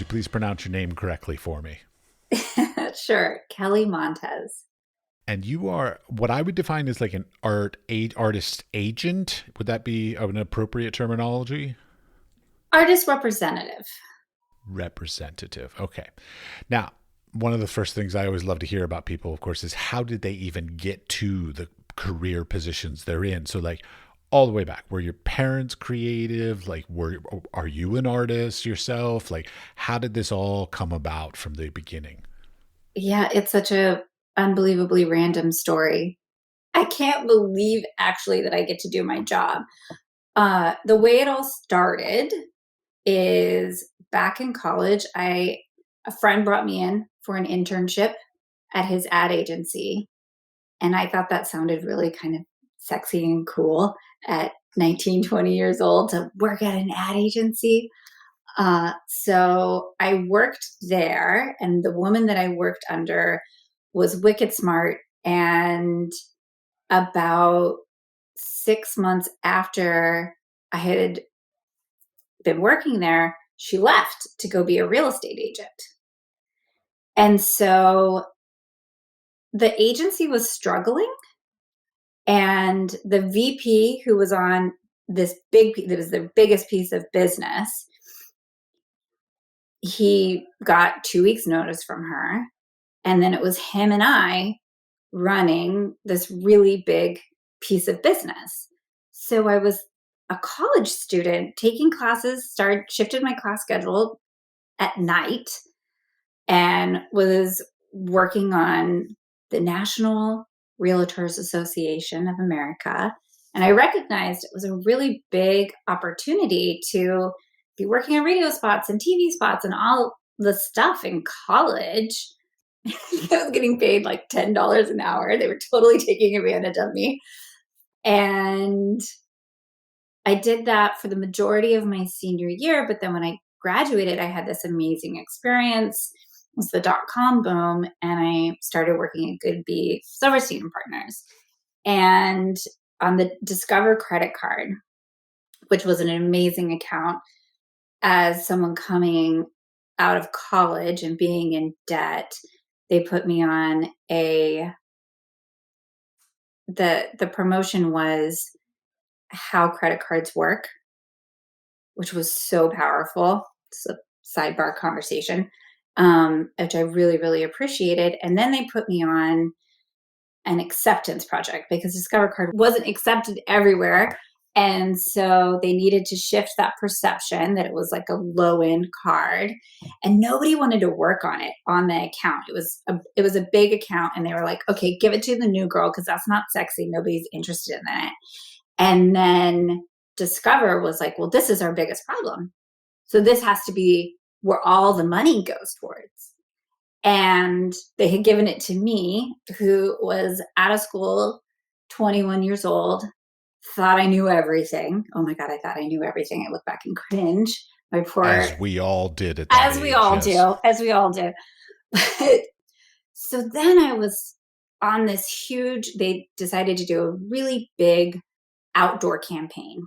please pronounce your name correctly for me? Sure. Kelly Montez. And you are what I would define as like an artist agent. Would that be an appropriate terminology? Artist representative. Representative. Okay. Now, one of the first things I always love to hear about people, of course, is how did they even get to the career positions they're in? So, like, all the way back, were your parents creative? Like, are you an artist yourself? Like, how did this all come about from the beginning? Yeah, it's such a unbelievably random story. I can't believe actually that I get to do my job. The way it all started is back in college, I a friend brought me in for an internship at his ad agency, and I thought that sounded really kind of sexy and cool at 19, 20 years old to work at an ad agency. So I worked there, and the woman that I worked under was wicked smart. And about 6 months after I had been working there, she left to go be a real estate agent. And so the agency was struggling, and the VP, who was on this that was the biggest piece of business, he got 2 weeks notice from her, and then it was him and I running this really big piece of business. So I was a college student taking classes, started shifted my class schedule at night, and was working on the National Realtors Association of America. And I recognized it was a really big opportunity to be working on radio spots and TV spots and all the stuff in college. I was getting paid like $10 an hour. They were totally taking advantage of me. And I did that for the majority of my senior year. But then when I graduated, I had this amazing experience. It was the dot-com boom. And I started working at Goodby Silverstein Partners. And on the Discover credit card, which was an amazing account, as someone coming out of college and being in debt, they put me on the promotion was how credit cards work, which was so powerful. It's a sidebar conversation, which I really, really appreciated. And then they put me on an acceptance project because Discover Card wasn't accepted everywhere. And so they needed to shift that perception that it was like a low end card, and nobody wanted to work on it on the account. It was a big account, and they were like, okay, give it to the new girl because that's not sexy. Nobody's interested in that. And then Discover was like, well, this is our biggest problem. So this has to be where all the money goes towards. And they had given it to me, who was out of school, 21 years old, thought I knew everything. Oh my God, I thought I knew everything. I look back and cringe. My poor, As we all did at that as we age, all yes. do, as we all do. But so then I was on this huge, they decided to do a really big outdoor campaign.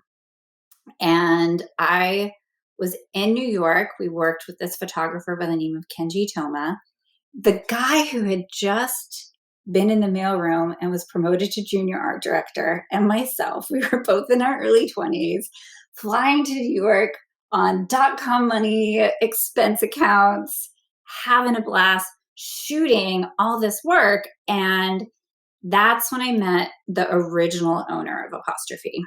And I was in New York. We worked with this photographer by the name of Kenji Toma, the guy who had just been in the mailroom and was promoted to junior art director, and myself. We were both in our early 20s, flying to New York on dot-com money, expense accounts, having a blast, shooting all this work. And that's when I met the original owner of Apostrophe.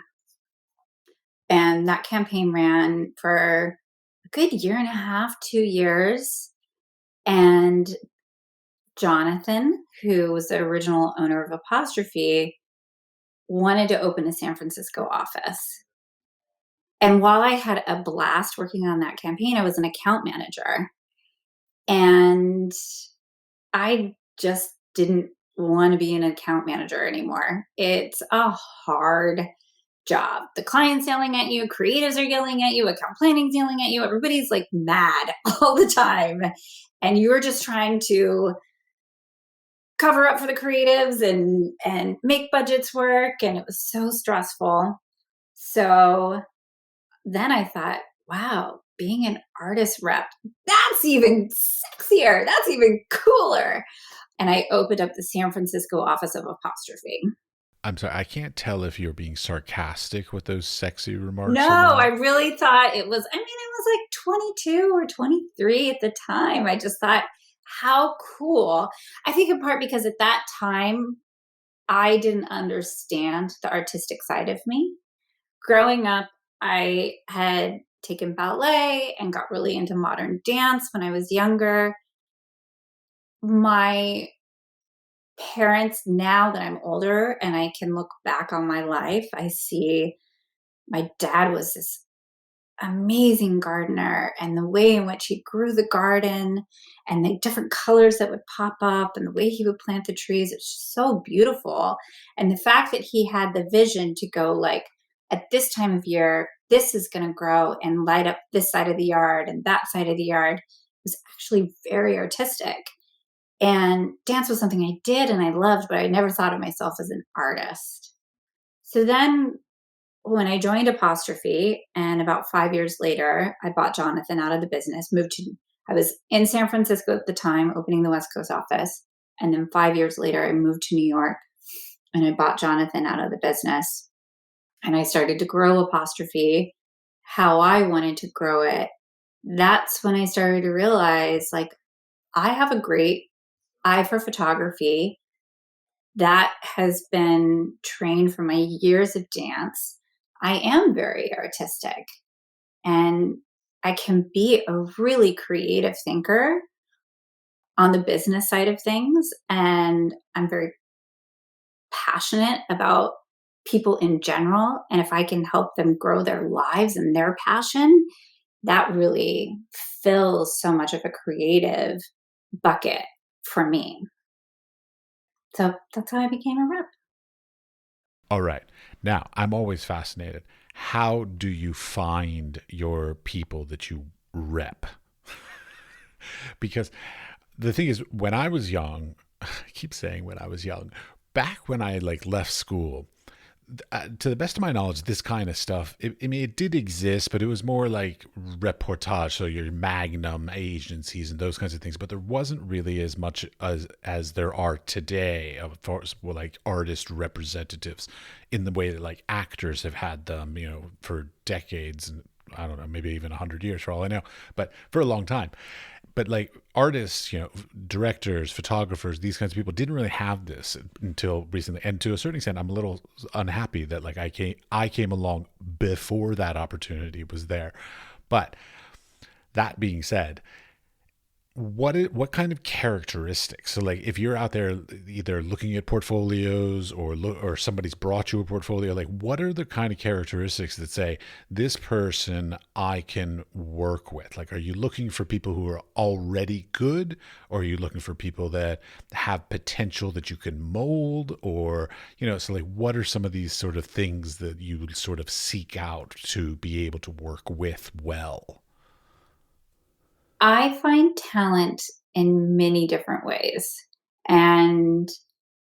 And that campaign ran for a good year and a half, 2 years. And Jonathan, who was the original owner of Apostrophe, wanted to open a San Francisco office. And while I had a blast working on that campaign, I was an account manager. And I just didn't want to be an account manager anymore. It's a hard job. The client's yelling at you, creatives are yelling at you, account planning's yelling at you. Everybody's like mad all the time. And you're just trying to cover up for the creatives and make budgets work. And it was so stressful. So then I thought, wow, being an artist rep, that's even sexier. That's even cooler. And I opened up the San Francisco office of Apostrophe. I'm sorry, I can't tell if you're being sarcastic with those sexy remarks No, or I not. really thought it was, I mean, I was like 22 or 23 at the time. I just thought, how cool. I think in part because at that time, I didn't understand the artistic side of me. Growing up, I had taken ballet and got really into modern dance when I was younger. My parents, now that I'm older and I can look back on my life, I see my dad was this amazing gardener, and the way in which he grew the garden and the different colors that would pop up and the way he would plant the trees, it's just so beautiful. And the fact that he had the vision to go like, at this time of year, this is going to grow and light up this side of the yard and that side of the yard was actually very artistic. And dance was something I did and I loved, but I never thought of myself as an artist. So then when I joined Apostrophe, and about 5 years later, I bought Jonathan out of the business, I was in San Francisco at the time, opening the West Coast office. And then 5 years later, I moved to New York and I bought Jonathan out of the business. And I started to grow Apostrophe how I wanted to grow it. That's when I started to realize like, I have a great eye for photography that has been trained from my years of dance. I am very artistic and I can be a really creative thinker on the business side of things. And I'm very passionate about people in general. And if I can help them grow their lives and their passion, that really fills so much of a creative bucket for me. So that's how I became a rep. All right. Now, I'm always fascinated. How do you find your people that you rep? Because the thing is, when I was young, I keep saying when I was young, back when I like left school, to the best of my knowledge, this kind of stuff, I mean, it did exist, but it was more like reportage, so your Magnum agencies and those kinds of things. But there wasn't really as much as there are today of well, like artist representatives in the way that like actors have had them, you know, for decades and I don't know, maybe even 100 years for all I know, but for a long time. But like artists, you know, directors, photographers, these kinds of people didn't really have this until recently. And to a certain extent, I'm a little unhappy that like I came along before that opportunity was there. But that being said, what kind of characteristics, so like if you're out there either looking at portfolios or somebody's brought you a portfolio, like what are the kind of characteristics that say this person I can work with? Like, are you looking for people who are already good, or are you looking for people that have potential that you can mold? Or, you know, so like what are some of these sort of things that you sort of seek out to be able to work with well? I find talent in many different ways. And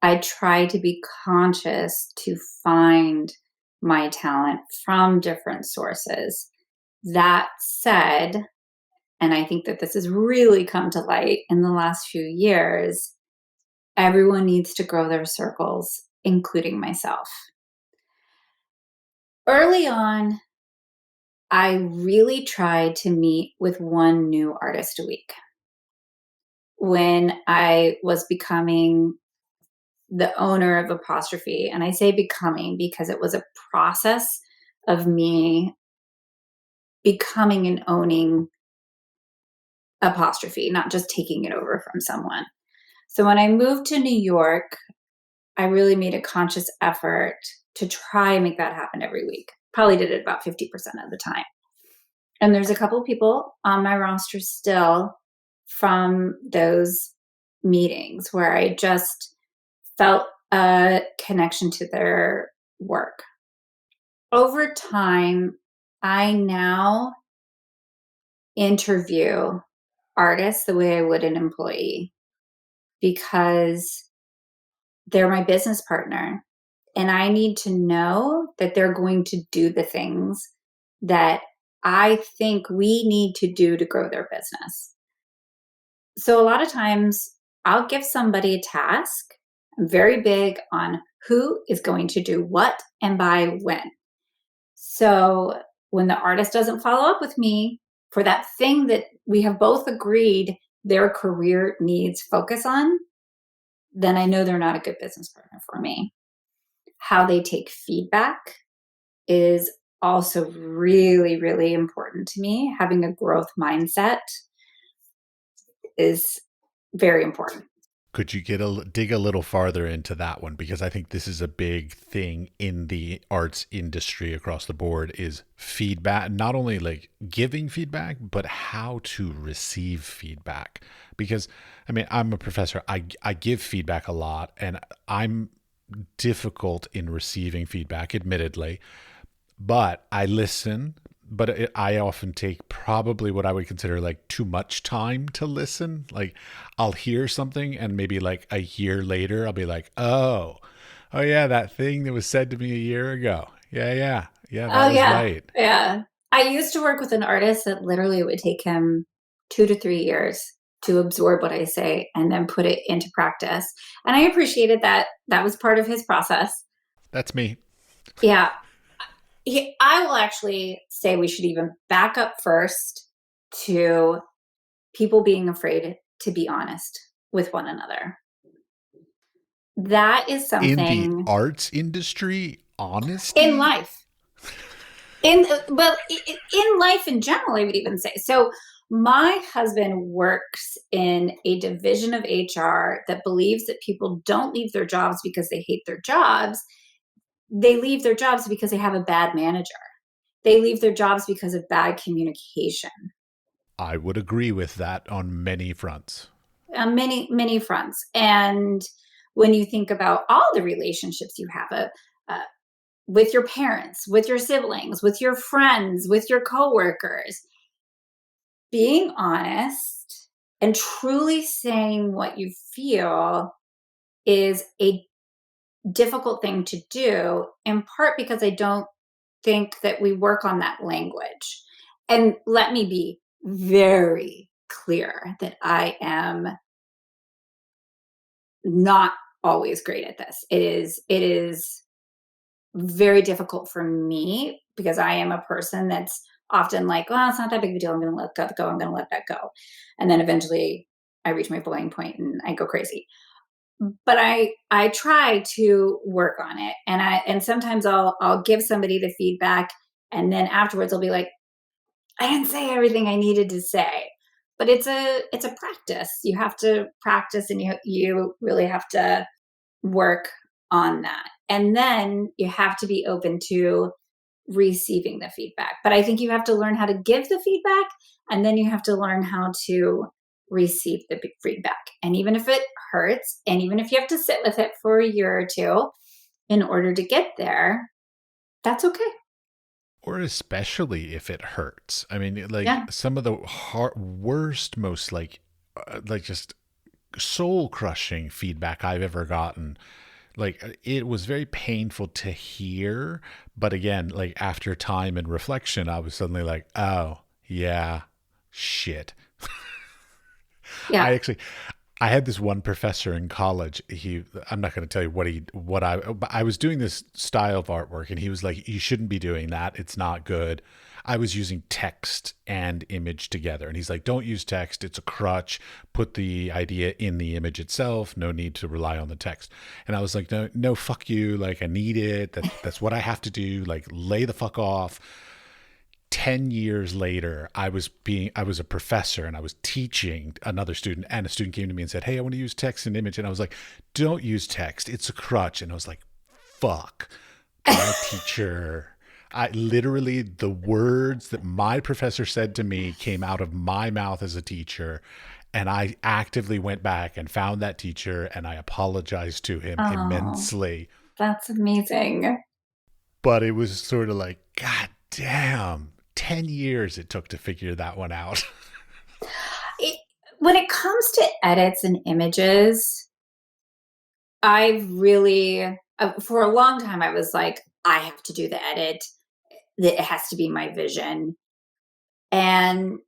I try to be conscious to find my talent from different sources. That said, and I think that this has really come to light in the last few years, everyone needs to grow their circles, including myself. Early on, I really tried to meet with one new artist a week. When I was becoming the owner of Apostrophe, and I say becoming because it was a process of me becoming and owning Apostrophe, not just taking it over from someone. So when I moved to New York, I really made a conscious effort to try and make that happen every week. Probably did it about 50% of the time. And there's a couple of people on my roster still from those meetings where I just felt a connection to their work. Over time, I now interview artists the way I would an employee because they're my business partner. And I need to know that they're going to do the things that I think we need to do to grow their business. So a lot of times I'll give somebody a task. I'm very big on who is going to do what and by when. So when the artist doesn't follow up with me for that thing that we have both agreed their career needs focus on, then I know they're not a good business partner for me. How they take feedback is also really, really important to me. Having a growth mindset is very important. Could you dig a little farther into that one? Because I think this is a big thing in the arts industry across the board is feedback, not only like giving feedback, but how to receive feedback. Because I mean, I'm a professor. I give feedback a lot and I'm difficult in receiving feedback, admittedly, but I listen. But I often take probably what I would consider like too much time to listen. Like I'll hear something and maybe like a year later, I'll be like, oh yeah, that thing that was said to me a year ago. Yeah, that Oh, was yeah. right. Yeah. I used to work with an artist that literally it would take him 2 to 3 years to absorb what I say and then put it into practice. And I appreciated that. That was part of his process. That's me. Yeah. I will actually say we should even back up first to people being afraid to be honest with one another. That is In the something arts industry, in honesty. life. In life in general, I would even say. So my husband works in a division of HR that believes that people don't leave their jobs because they hate their jobs. They leave their jobs because they have a bad manager. They leave their jobs because of bad communication. I would agree with that on many fronts. On many fronts. And when you think about all the relationships you have, with your parents, with your siblings, with your friends, with your coworkers, being honest and truly saying what you feel is a difficult thing to do, in part because I don't think that we work on that language. And let me be very clear that I am not always great at this. It is very difficult for me because I am a person that's often like, well, it's not that big of a deal. I'm going to let that go. I'm going to let that go. And then eventually I reach my boiling point and I go crazy. But I try to work on it. And sometimes I'll give somebody the feedback and then afterwards I'll be like, I didn't say everything I needed to say. But it's a practice. You have to practice and you really have to work on that. And then you have to be open to receiving the feedback. But I think you have to learn how to give the feedback and then you have to learn how to receive the feedback. And even if it hurts, and even if you have to sit with it for a year or two in order to get there, that's okay. Or especially if it hurts. I mean, like Yeah. some of the worst, most like just soul crushing feedback I've ever gotten. Like it was very painful to hear, but again, like after time and reflection, I was suddenly like, oh yeah, shit. Yeah. I actually, I had this one professor in college. I'm not going to tell you but I was doing this style of artwork and he was like, you shouldn't be doing that. It's not good. I was using text and image together. And he's like, don't use text. It's a crutch. Put the idea in the image itself. No need to rely on the text. And I was like, no, fuck you. Like I need it. That's what I have to do. Like lay the fuck off. 10 years later, I was a professor and I was teaching another student, and a student came to me and said, hey, I want to use text and image. And I was like, don't use text. It's a crutch. And I was like, fuck, my teacher. I literally, the words that my professor said to me came out of my mouth as a teacher. And I actively went back and found that teacher and I apologized to him Oh, immensely. that's amazing. But it was sort of like, God damn, 10 years it took to figure that one out. It, when it comes to edits and images, I really, for a long time, I was like, I have to do the edit. It has to be my vision. And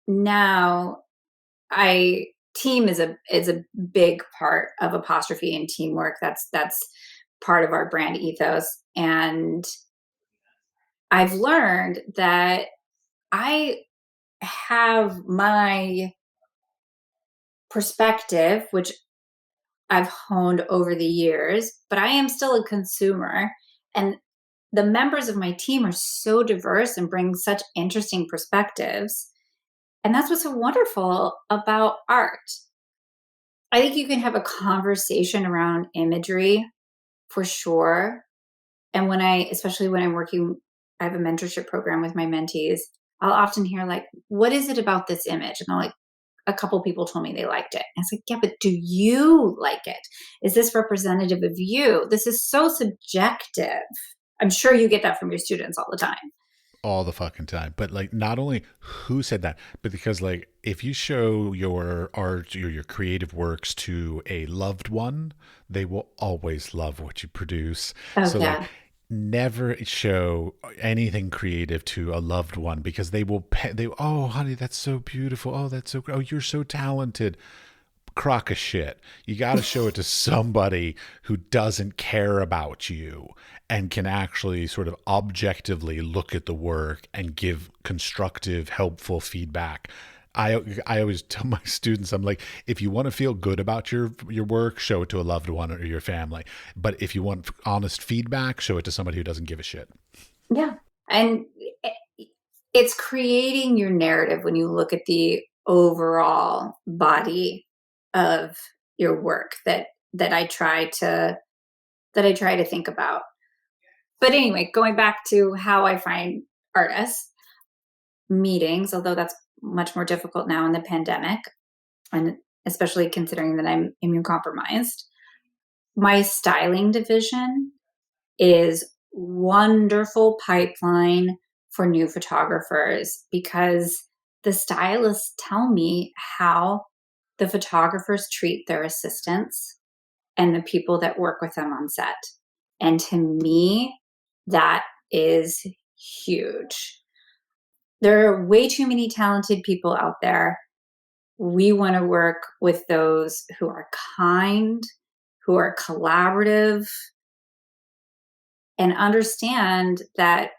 now team is a big part of Apostrophe and teamwork. That's part of our brand ethos. And I've learned that I have my perspective, which I've honed over the years, but I am still a consumer. And the members of my team are so diverse and bring such interesting perspectives. And that's what's so wonderful about art. I think you can have a conversation around imagery for sure. And especially when I'm working, I have a mentorship program with my mentees. I'll often hear, like, what is it about this image? And they're like, a couple people told me they liked it. And it's like, yeah, but do you like it? Is this representative of you? This is so subjective. I'm sure you get that from your students all the time. All the fucking time. But like, not only who said that, but because like, if you show your art or your creative works to a loved one, they will always love what you produce. Oh, So like, yeah. never show anything creative to a loved one, because they will oh honey, that's so beautiful, oh that's so, oh you're so talented. Crock of shit. You got to show it to somebody who doesn't care about you and can actually sort of objectively look at the work and give constructive, helpful feedback. I always tell my students, I'm like, if you want to feel good about your work, show it to a loved one or your family. But if you want honest feedback, show it to somebody who doesn't give a shit. Yeah. And it's creating your narrative when you look at the overall body of your work that I try to think about. But anyway, going back to how I find artists, meetings, although that's much more difficult now in the pandemic, and especially considering that I'm immune compromised. My styling division is wonderful pipeline for new photographers because the stylists tell me how the photographers treat their assistants and the people that work with them on set. And to me, that is huge. There are way too many talented people out there. We want to work with those who are kind, who are collaborative, and understand that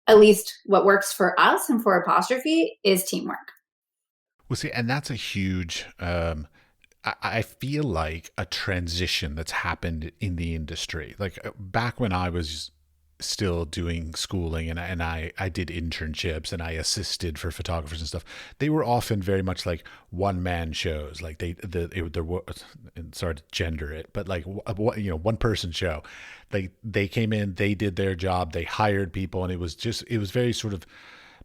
at least what works for us and for Apostrophe is teamwork. Well, see, and that's a huge, I feel like a transition that's happened in the industry. Like back when I was still doing schooling and I did internships and I assisted for photographers and stuff, they were often very much like one man shows. Like there was, and sorry to gender it, but like one person show. They came in, they did their job, they hired people, and it was very sort of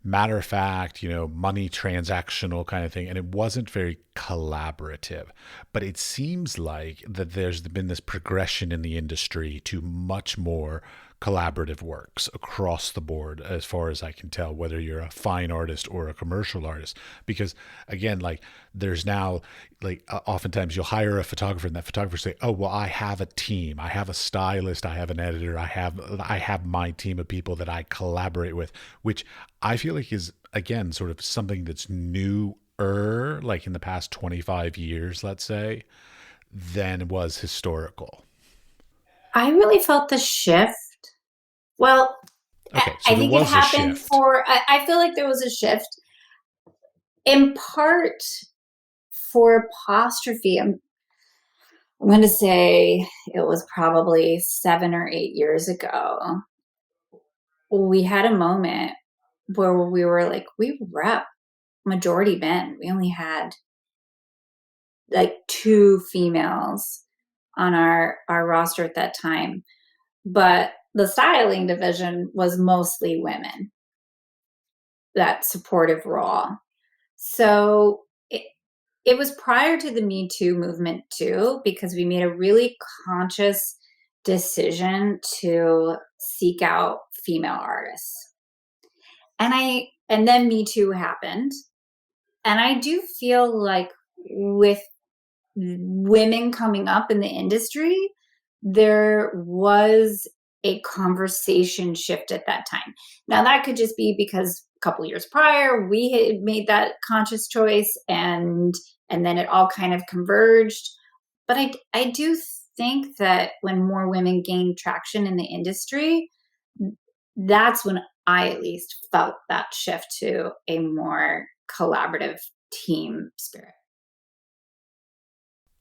matter of fact, money transactional kind of thing. And it wasn't very collaborative. But it seems like that there's been this progression in the industry to much more collaborative works across the board, as far as I can tell, whether you're a fine artist or a commercial artist. Because again, like there's now, like oftentimes you'll hire a photographer and that photographer say, oh, well, I have a team, I have a stylist, I have an editor, I have my team of people that I collaborate with, which I feel like is, again, sort of something that's newer, like in the past 25 years, let's say, than was historical. I really felt the shift. Well, Okay, so I there think it was a happened shift. I feel like there was a shift in part for Apostrophe. I'm going to say it was probably 7 or 8 years ago. We had a moment where we were like, we rep majority men. We only had like 2 females on our roster at that time. But the styling division was mostly women, that supportive role. So it was prior to the Me Too movement too, because we made a really conscious decision to seek out female artists. And then Me Too happened. And I do feel like with women coming up in the industry, there was a conversation shift at that time. Now, that could just be because couple years prior, we had made that conscious choice, and then it all kind of converged. But I do think that when more women gain traction in the industry, that's when I at least felt that shift to a more collaborative team spirit.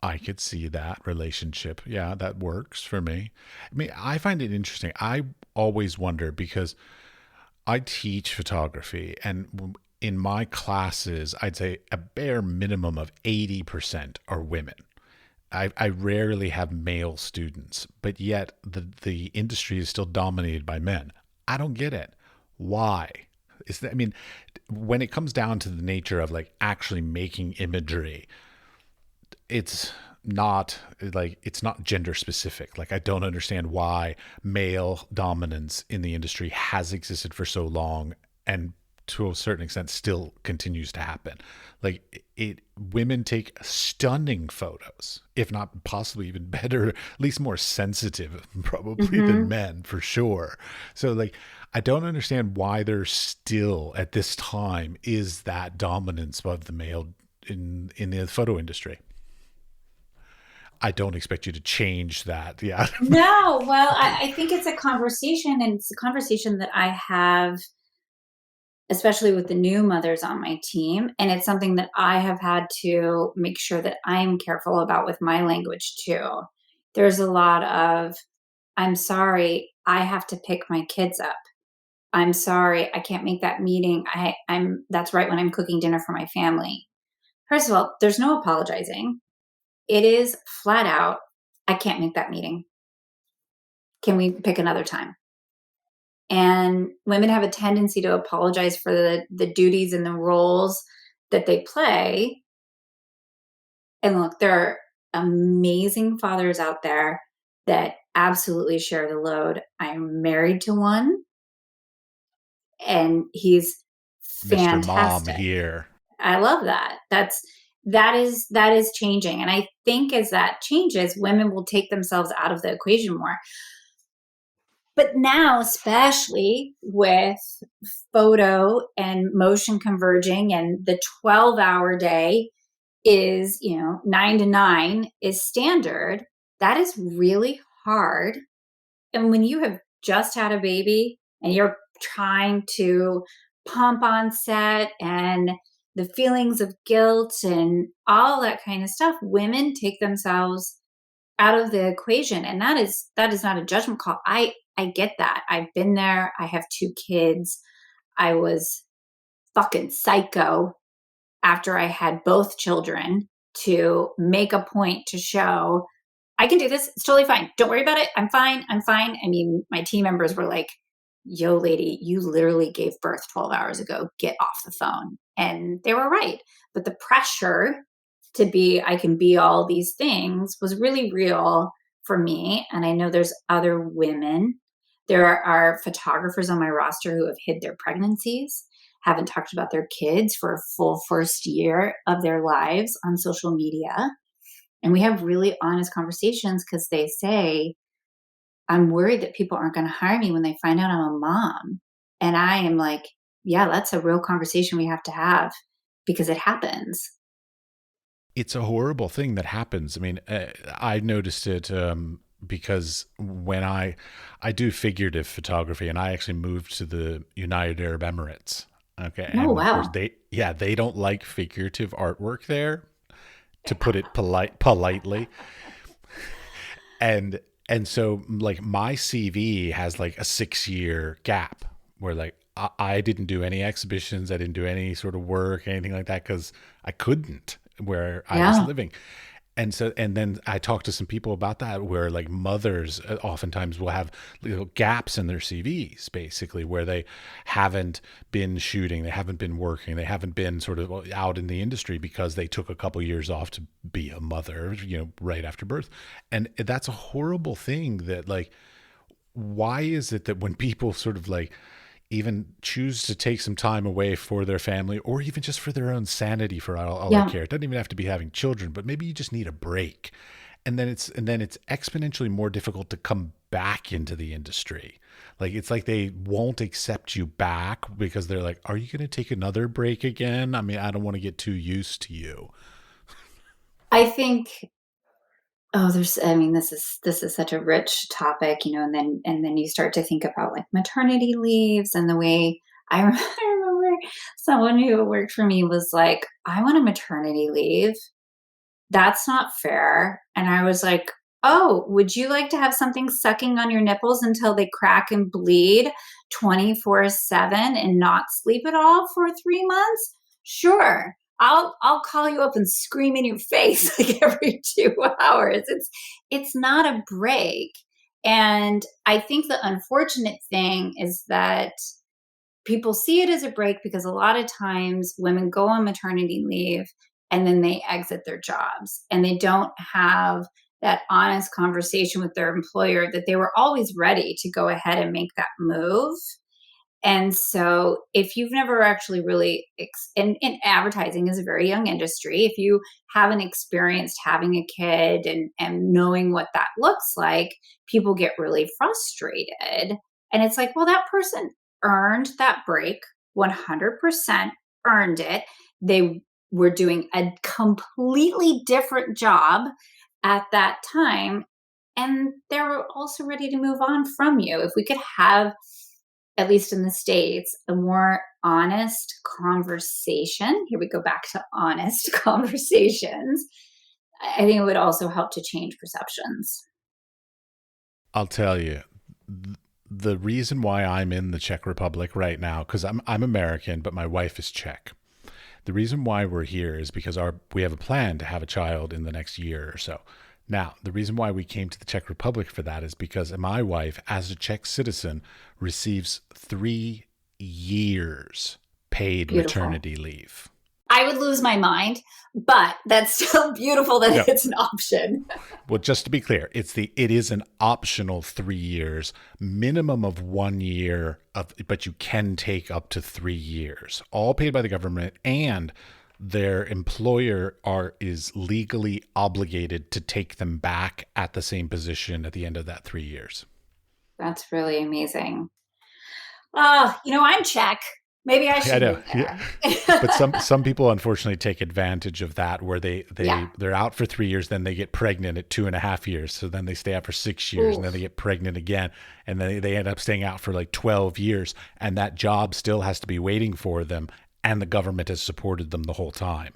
I could see that relationship. Yeah, that works for me. I mean, I find it interesting. I always wonder because I teach photography, and in my classes, I'd say a bare minimum of 80% are women. I rarely have male students, but yet the industry is still dominated by men. I don't get it. Why? Is that, I mean, when it comes down to the nature of like actually making imagery, it's it's not gender specific. Like I don't understand why male dominance in the industry has existed for so long and to a certain extent still continues to happen. Like it women take stunning photos, if not possibly even better, at least more sensitive probably than Mm-hmm. men for sure. So like I don't understand why there still at this time is that dominance of the male in the photo industry. I don't expect you to change that. Yeah. No, well, I think it's a conversation, and it's a conversation that I have, especially with the new mothers on my team. And it's something that I have had to make sure that I'm careful about with my language too. There's a lot of, I'm sorry, I have to pick my kids up. I'm sorry, I can't make that meeting. I'm that's right when I'm cooking dinner for my family. First of all, there's no apologizing. It is flat out, I can't make that meeting. Can we pick another time? And women have a tendency to apologize for the duties and the roles that they play. And look, there are amazing fathers out there that absolutely share the load. I'm married to one, and he's Mr. Mom fantastic. here. I love that. That is changing. And I think as that changes, women will take themselves out of the equation more. But now, especially with photo and motion converging, and the 12-hour day is, 9 to 9 is standard, that is really hard. And when you have just had a baby and you're trying to pump on set, and the feelings of guilt and all that kind of stuff, women take themselves out of the equation. And that is not a judgment call. I get that. I've been there. I have 2 kids. I was fucking psycho after I had both children to make a point to show I can do this. It's totally fine. Don't worry about it. I'm fine. I'm fine. I mean, my team members were like, yo, lady, you literally gave birth 12 hours ago. Get off the phone. And they were right. But the pressure to be, I can be all these things was really real for me. And I know there's other women. There are photographers on my roster who have hid their pregnancies, haven't talked about their kids for a full first year of their lives on social media. And we have really honest conversations because they say, I'm worried that people aren't going to hire me when they find out I'm a mom. And I am like, yeah, that's a real conversation we have to have because it happens. It's a horrible thing that happens. I mean, I noticed it because when I do figurative photography, and I actually moved to the United Arab Emirates. Okay, Oh, and of course wow. they don't like figurative artwork there, to put it politely. And so like my CV has like a 6 year gap where like I didn't do any exhibitions, I didn't do any sort of work, anything like that, because I couldn't where I was Yeah. living. And so, and then I talked to some people about that where like mothers oftentimes will have little gaps in their CVs, basically, where they haven't been shooting, they haven't been working, they haven't been sort of out in the industry because they took a couple years off to be a mother, right after birth. And that's a horrible thing that like, why is it that when people sort of like even choose to take some time away for their family or even just for their own sanity, for all I Yeah. care, it doesn't even have to be having children, but maybe you just need a break, and then it's exponentially more difficult to come back into the industry. Like, it's like they won't accept you back because they're like, are you going to take another break again? I mean, I don't want to get too used to you. I think, oh, this is such a rich topic, and then you start to think about like maternity leaves and the way I remember someone who worked for me was like, I want a maternity leave. That's not fair. And I was like, oh, would you like to have something sucking on your nipples until they crack and bleed 24/7 and not sleep at all for 3 months? Sure. I'll call you up and scream in your face like every 2 hours. It's not a break. And I think the unfortunate thing is that people see it as a break because a lot of times women go on maternity leave and then they exit their jobs and they don't have that honest conversation with their employer that they were always ready to go ahead and make that move. And so, if you've never actually really, and advertising is a very young industry, if you haven't experienced having a kid and knowing what that looks like, people get really frustrated. And it's like, well, that person earned that break, 100% earned it. They were doing a completely different job at that time. And they're also ready to move on from you. If we could have, at least in the States, a more honest conversation. Here we go back to honest conversations. I think it would also help to change perceptions. I'll tell you, the reason why I'm in the Czech Republic right now, because I'm American, but my wife is Czech. The reason why we're here is because we have a plan to have a child in the next year or so. Now, the reason why we came to the Czech Republic for that is because my wife, as a Czech citizen, receives 3 years paid Beautiful. maternity leave. I would lose my mind, but that's still beautiful that No. it's an option. Well, just to be clear, it is an optional 3 years, minimum of 1 year but you can take up to 3 years, all paid by the government, and their employer is legally obligated to take them back at the same position at the end of that 3 years. That's really amazing. I'm Czech. Maybe I should move there. Yeah. But some people unfortunately take advantage of that, where they're out for 3 years, then they get pregnant at 2.5 years, so then they stay out for 6 years, and then they get pregnant again, and then they end up staying out for like 12 years, and that job still has to be waiting for them, and the government has supported them the whole time.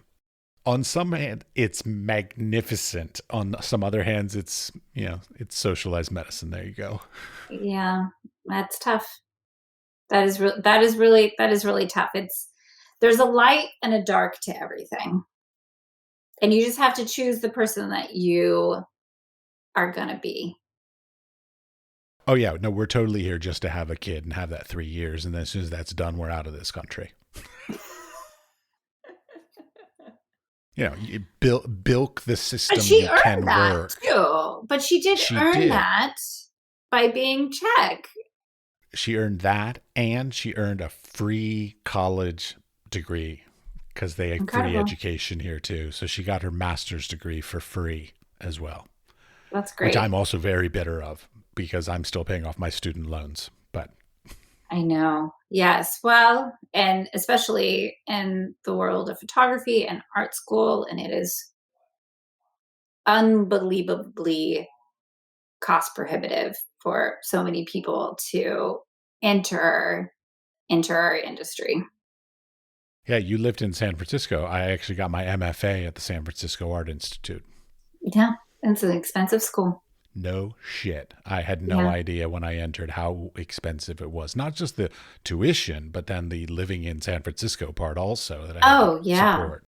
On some hand, it's magnificent. On some other hands, it's socialized medicine. There you go. Yeah, that's tough. That is really tough. There's a light and a dark to everything. And you just have to choose the person that you are going to be. Oh yeah, no, we're totally here just to have a kid and have that 3 years, and then as soon as that's done, we're out of this country. You bilk the system. But she you earned can that work. too. But she did earn that by being Czech. She earned that, and she earned a free college degree because they have free education here too. So she got her master's degree for free as well. That's great. Which I'm also very bitter of because I'm still paying off my student loans. But I know. Yes. Well, and especially in the world of photography and art school, and it is unbelievably cost prohibitive for so many people to enter our industry. Yeah, you lived in San Francisco. I actually got my MFA at the San Francisco Art Institute. Yeah, it's an expensive school. No shit. I had no idea when I entered how expensive it was. Not just the tuition, but then the living in San Francisco part also that I had to support.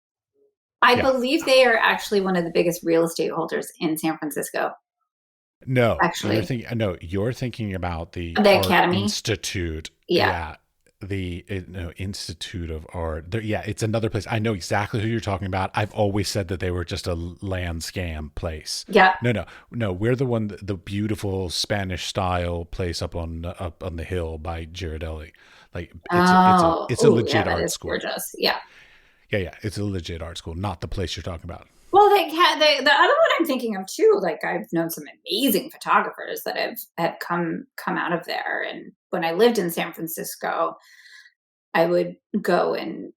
I believe they are actually one of the biggest real estate holders in San Francisco. No, actually, you're thinking about the Art Academy Institute. Yeah. The Institute of Art. It's another place. I know exactly who you're talking about. I've always said that they were just a land scam place. Yeah. No. We're the beautiful Spanish style place up on the hill by Girardelli. Like it's a legit art school. Gorgeous. Yeah. Yeah. It's a legit art school, not the place you're talking about. Well, the other one I'm thinking of too. Like I've known some amazing photographers that have come out of there. And when I lived in San Francisco, I would go and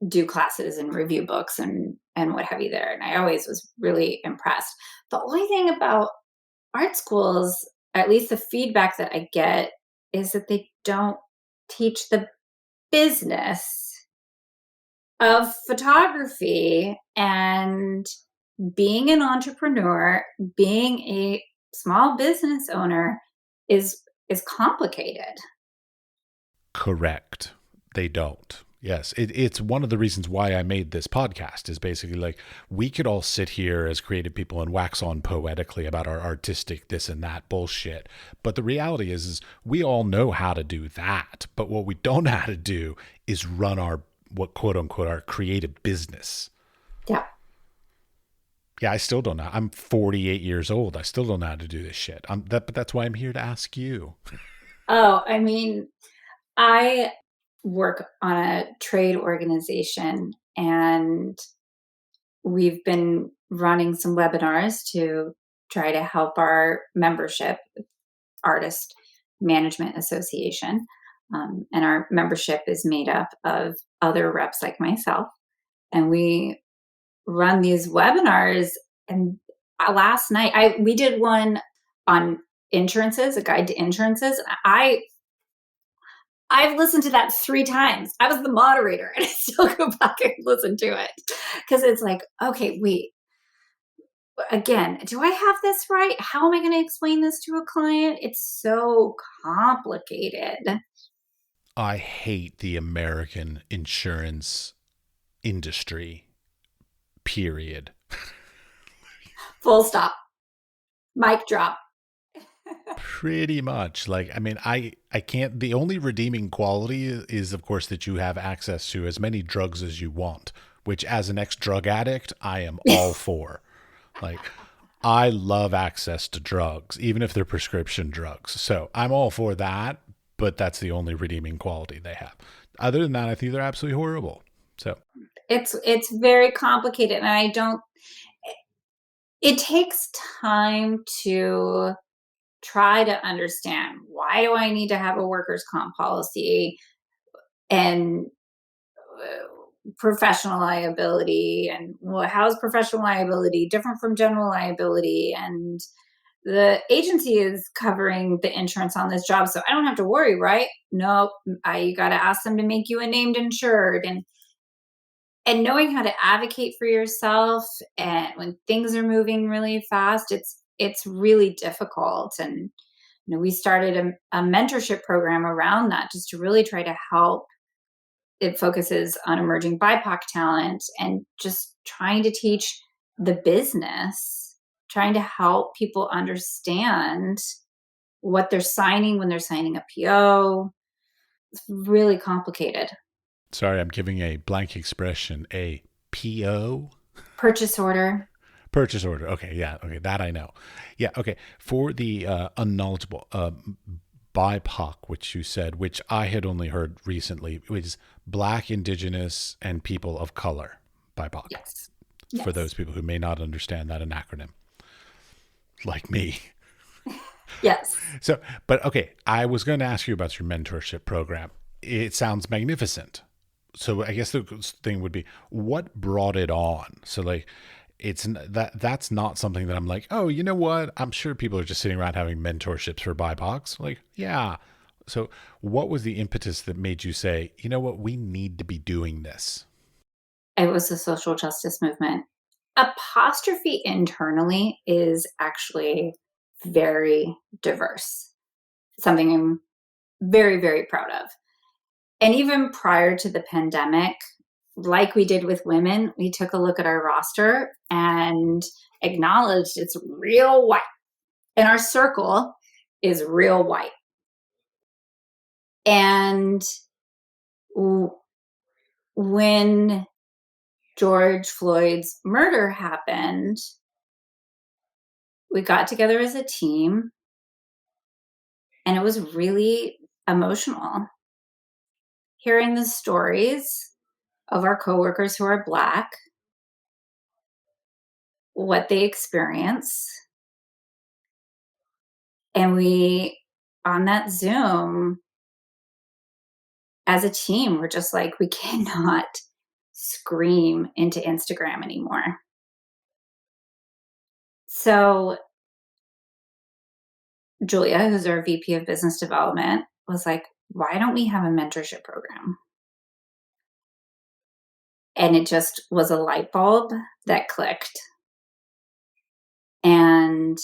do classes and review books and what have you there. And I always was really impressed. The only thing about art schools, at least the feedback that I get, is that they don't teach the business of photography and being an entrepreneur, being a small business owner is complicated. Correct. They don't. Yes, it's one of the reasons why I made this podcast is basically like we could all sit here as creative people and wax on poetically about our artistic this and that bullshit. But the reality is we all know how to do that. But what we don't know how to do is run our what quote unquote our creative business. Yeah. Yeah, I still don't know. I'm 48 years old. I still don't know how to do this shit. But that's why I'm here to ask you. Oh, I mean, I work on a trade organization and we've been running some webinars to try to help our membership, Artist Management Association. And our membership is made up of other reps like myself. And we run these webinars. And last night, we did one on insurances, a guide to insurances. I've listened to that 3 times. I was the moderator and I still go back and listen to it because it's like, okay, wait, again, do I have this right? How am I going to explain this to a client? It's so complicated. I hate the American insurance industry, period. Full stop. Mic drop. Pretty much. Like, I mean, I can't, the only redeeming quality is, of course, that you have access to as many drugs as you want, which as an ex-drug addict, I am all for. Like, I love access to drugs, even if they're prescription drugs. So I'm all for that, but that's the only redeeming quality they have. Other than that, I think they're absolutely horrible. So It's very complicated and I don't it takes time to try to understand why do I need to have a workers' comp policy and professional liability and well, how is professional liability different from general liability and the agency is covering the insurance on this job so I don't have to worry, right? Nope. You got to ask them to make you a named insured and knowing how to advocate for yourself and when things are moving really fast it's really difficult. And we started a mentorship program around that just to really try to help. It focuses on emerging BIPOC talent and just trying to teach the business, trying to help people understand what they're signing when they're signing a PO. It's really complicated. sorry, I'm giving a blank expression, a PO. Purchase order. Purchase order. Okay, yeah, okay, that I know. Yeah, okay. For the unknowledgeable, BIPOC, which you said, which I had only heard recently, was Black, Indigenous, and People of Color. BIPOC. Yes. For Yes. those people who may not understand that an acronym, like me. Yes. So, but okay, I was going to ask you about your mentorship program. It sounds magnificent. So I guess the thing would be, what brought it on? So like, that's not something that I'm like, oh, you know what? I'm sure people are just sitting around having mentorships for BIPOCs. Like, yeah. So what was the impetus that made you say, you know what, we need to be doing this? It was the social justice movement. Apostrophe internally is actually very diverse, something I'm very, very proud of. And even prior to the pandemic, like we did with women, we took a look at our roster and acknowledged it's real white. And our circle is real white. And when George Floyd's murder happened, we got together as a team and it was really emotional hearing the stories of our coworkers who are Black what they experience. And we, on that Zoom, as a team, we're just like, we cannot scream into Instagram anymore. So Julia, who's our VP of business development, was like, why don't we have a mentorship program? And it just was a light bulb that clicked. And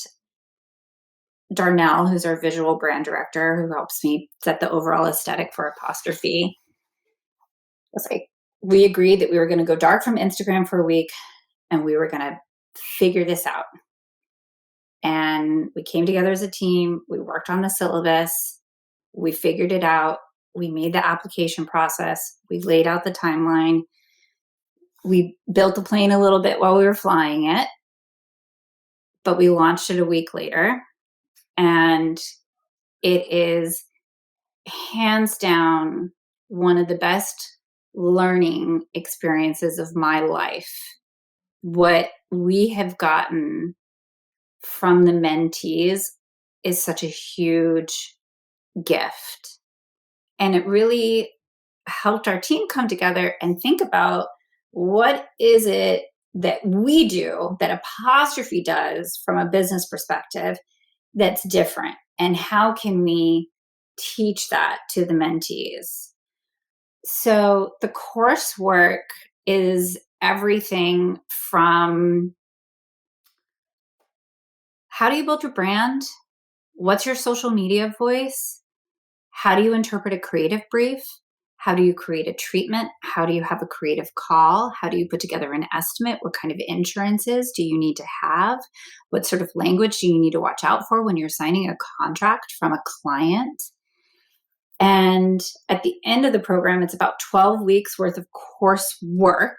Darnell, who's our visual brand director, who helps me set the overall aesthetic for Apostrophe, was like, we agreed that we were going to go dark from Instagram for a week and we were going to figure this out. And we came together as a team. We worked on the syllabus. We figured it out. We made the application process. We laid out the timeline. We built the plane a little bit while we were flying it, but we launched it a week later. And it is hands down one of the best learning experiences of my life. What we have gotten from the mentees is such a huge gift. And it really helped our team come together and think about what is it that we do, that Apostrophe does from a business perspective that's different, and how can we teach that to the mentees. So the coursework is everything from how do you build your brand? What's your social media voice? How do you interpret a creative brief? How do you create a treatment? How do you have a creative call? How do you put together an estimate? What kind of insurances do you need to have? What sort of language do you need to watch out for when you're signing a contract from a client? And at the end of the program, it's about 12 weeks worth of coursework.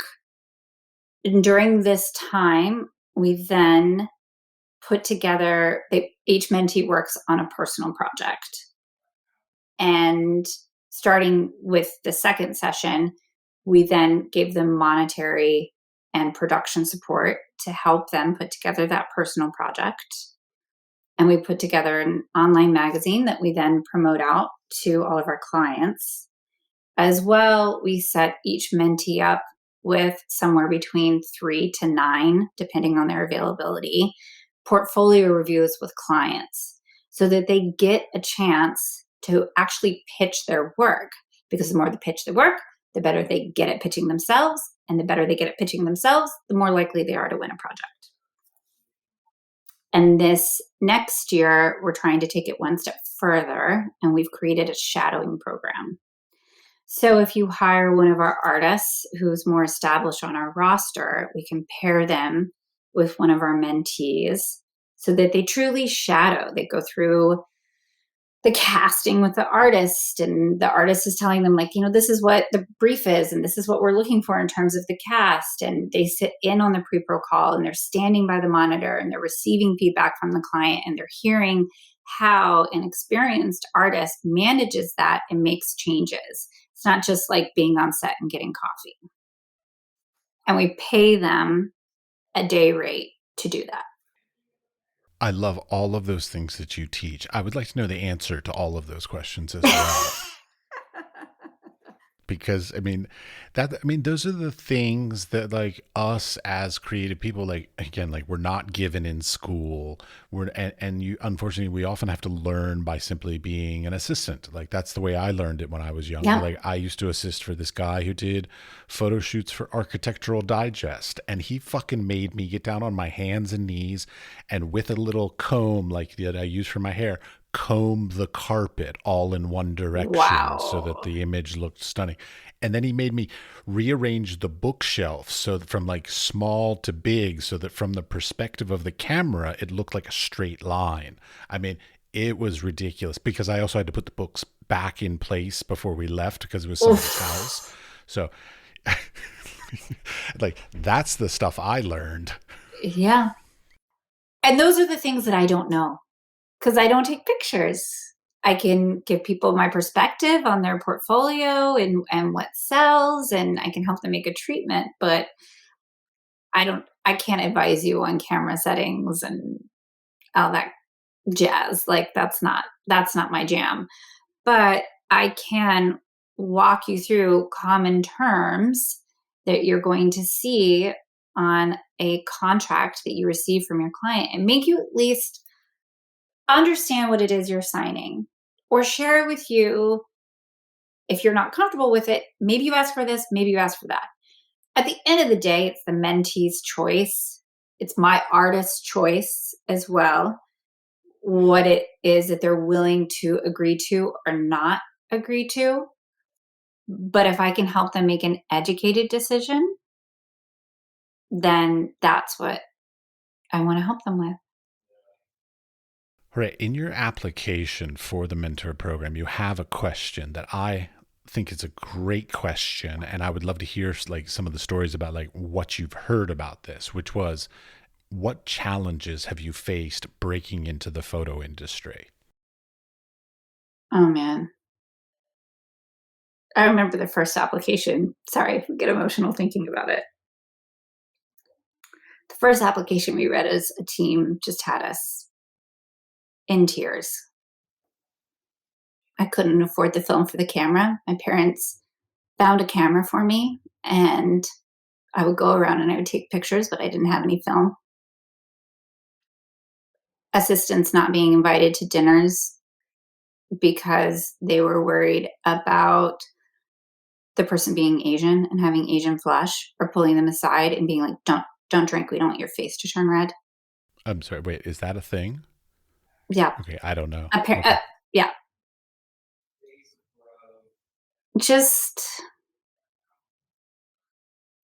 And during this time, we then put together, each mentee works on a personal project. And starting with the second session, we then gave them monetary and production support to help them put together that personal project. And we put together an online magazine that we then promote out to all of our clients. As well, we set each mentee up with somewhere between 3 to 9, depending on their availability, portfolio reviews with clients so that they get a chance to actually pitch their work. Because the more they pitch their work, the better they get at pitching themselves. And the better they get at pitching themselves, the more likely they are to win a project. And this next year, we're trying to take it one step further, and we've created a shadowing program. So if you hire one of our artists who's more established on our roster, we can pair them with one of our mentees so that they truly shadow. They go through the casting with the artist, and the artist is telling them, like, this is what the brief is and this is what we're looking for in terms of the cast. And they sit in on the pre-pro call and they're standing by the monitor and they're receiving feedback from the client and they're hearing how an experienced artist manages that and makes changes. It's not just like being on set and getting coffee. And we pay them a day rate to do that. I love all of those things that you teach. I would like to know the answer to all of those questions as well. Because those are the things that, like, us as creative people, like, again, like, we're not given in school. Unfortunately, we often have to learn by simply being an assistant. Like, that's the way I learned it when I was younger. Yeah. Like, I used to assist for this guy who did photo shoots for Architectural Digest, and he fucking made me get down on my hands and knees and with a little comb, like that I use for my hair, comb the carpet all in one direction. Wow. So that the image looked stunning. And then he made me rearrange the bookshelf so from like small to big, so that from the perspective of the camera, it looked like a straight line. I mean, it was ridiculous because I also had to put the books back in place before we left because it was somebody's house. So like, that's the stuff I learned. Yeah. And those are the things that I don't know, because I don't take pictures. I can give people my perspective on their portfolio and what sells, and I can help them make a treatment, but I don't I can't advise you on camera settings and all that jazz. Like that's not my jam. But I can walk you through common terms that you're going to see on a contract that you receive from your client and make you at least understand what it is you're signing, or share it with you. If you're not comfortable with it, maybe you ask for this, maybe you ask for that. At the end of the day, it's the mentee's choice. It's my artist's choice as well, what it is that they're willing to agree to or not agree to. But if I can help them make an educated decision, then that's what I want to help them with. Right. In your application for the mentor program, you have a question that I think is a great question, and I would love to hear like some of the stories about like what you've heard about this, which was, what challenges have you faced breaking into the photo industry? Oh man. I remember the first application. Sorry, I get emotional thinking about it. The first application we read as a team just had us in tears. I couldn't afford the film for the camera. My parents found a camera for me, and I would go around and I would take pictures, but I didn't have any film. Assistants not being invited to dinners because they were worried about the person being Asian and having Asian flush, or pulling them aside and being like, don't drink. We don't want your face to turn red. I'm sorry, wait, is that a thing? Yeah. Okay, I don't know. Okay. Yeah. Just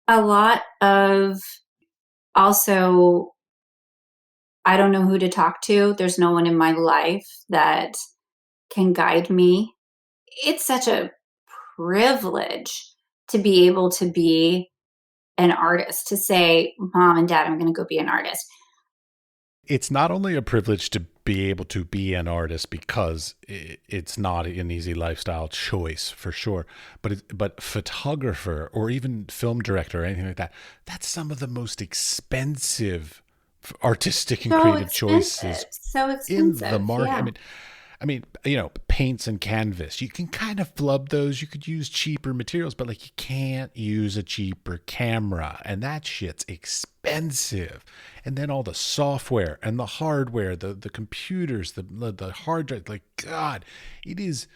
a lot of, also, I don't know who to talk to. There's no one in my life that can guide me. It's such a privilege to be able to be an artist, to say, Mom and Dad, I'm going to go be an artist. It's not only a privilege to be able to be an artist, because it's not an easy lifestyle choice for sure, but photographer or even film director or anything like that, that's some of the most expensive artistic and So creative expensive. choices So in the expensive. market. Yeah. I mean, paints and canvas, you can kind of flub those. You could use cheaper materials, but like you can't use a cheaper camera, and that shit's expensive. And then all the software and the hardware, the computers, the hard drive, like God, it's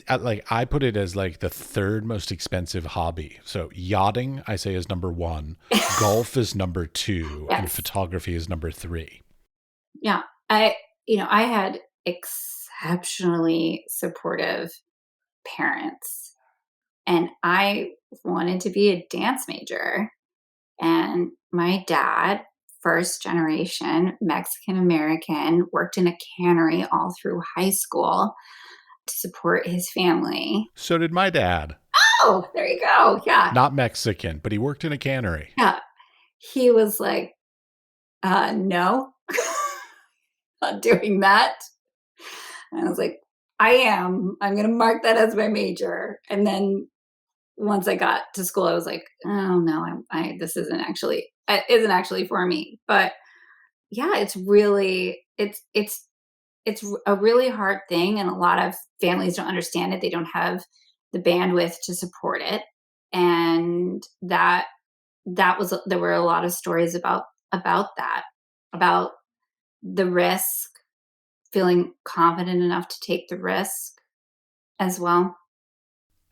like, I put it as like the third most expensive hobby. So yachting, I say, is number one, golf is number two, and Yes. photography is number three. Yeah. I had exceptionally supportive parents, and I wanted to be a dance major. And my dad, first generation Mexican American, worked in a cannery all through high school to support his family. So did my dad. Oh, there you go. Yeah. Not Mexican, but he worked in a cannery. Yeah. He was like, no, not doing that. And I was like, I'm going to mark that as my major. And then once I got to school, I was like, oh no, this isn't actually for me. But yeah, it's a really hard thing, and a lot of families don't understand it. They don't have the bandwidth to support it, and there were a lot of stories about about the risk, feeling confident enough to take the risk as well.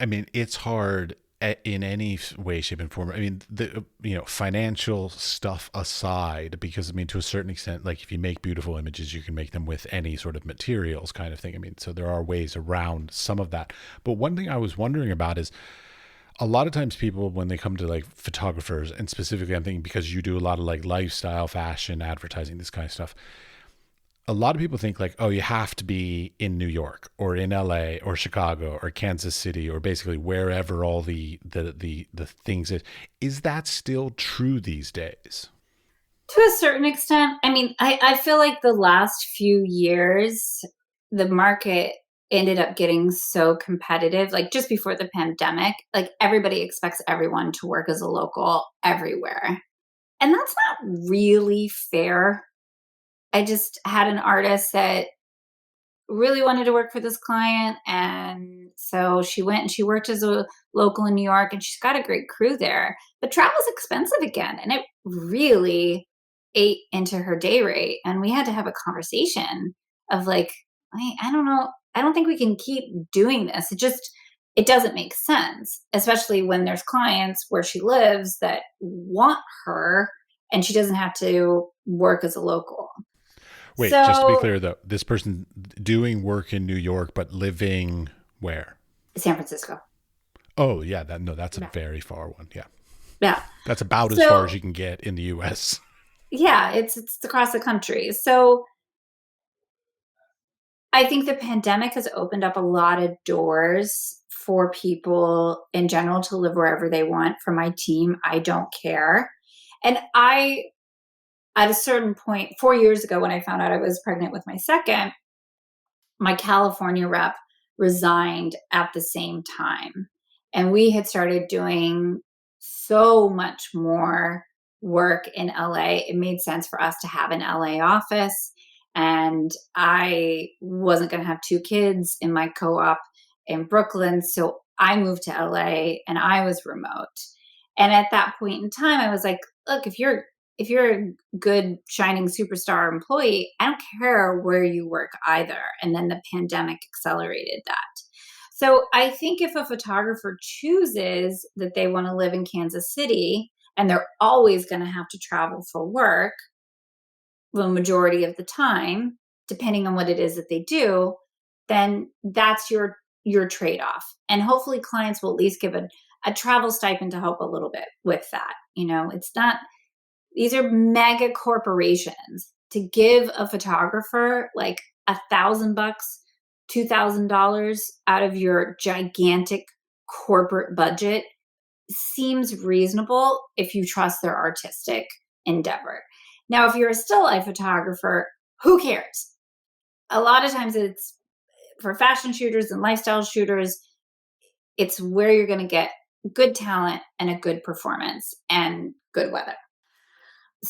I mean, it's hard in any way, shape, and form. I mean, the financial stuff aside, because I mean, to a certain extent, like if you make beautiful images, you can make them with any sort of materials, kind of thing. I mean, so there are ways around some of that. But one thing I was wondering about is, a lot of times people, when they come to like photographers, and specifically I'm thinking because you do a lot of like lifestyle, fashion, advertising, this kind of stuff, a lot of people think like, oh, you have to be in New York or in LA or Chicago or Kansas City or basically wherever all the things is. Is that still true these days? To a certain extent. I mean, I feel like the last few years, the market ended up getting so competitive. Like just before the pandemic, like everybody expects everyone to work as a local everywhere. And that's not really fair. I just had an artist that really wanted to work for this client. And so she went and she worked as a local in New York, and she's got a great crew there. But travel's expensive again. And it really ate into her day rate. And we had to have a conversation of like, I don't know. I don't think we can keep doing this. It doesn't make sense, especially when there's clients where she lives that want her and she doesn't have to work as a local. Wait, just to be So clear though, this person doing work in New York but living where? San Francisco. Oh yeah, that's a Yeah. very far one. Yeah. Yeah. That's about as far So as you can get in the US. yeah, it's across the country. So I think the pandemic has opened up a lot of doors for people in general to live wherever they want. For my team, I don't care. And at a certain point, 4 years ago, when I found out I was pregnant with my second, my California rep resigned at the same time. And we had started doing so much more work in LA. It made sense for us to have an LA office. And I wasn't going to have two kids in my co op in Brooklyn. So I moved to LA and I was remote. And at that point in time, I was like, look, if you're a good shining superstar employee, I don't care where you work either. And then the pandemic accelerated that. So I think if a photographer chooses that they want to live in Kansas City and they're always going to have to travel for work the majority of the time, depending on what it is that they do, then that's your trade-off. And hopefully clients will at least give a travel stipend to help a little bit with that. It's not, these are mega corporations. To give a photographer like $1,000, $2,000 out of your gigantic corporate budget seems reasonable if you trust their artistic endeavor. Now, if you're a still life photographer, who cares? A lot of times it's for fashion shooters and lifestyle shooters, it's where you're going to get good talent and a good performance and good weather.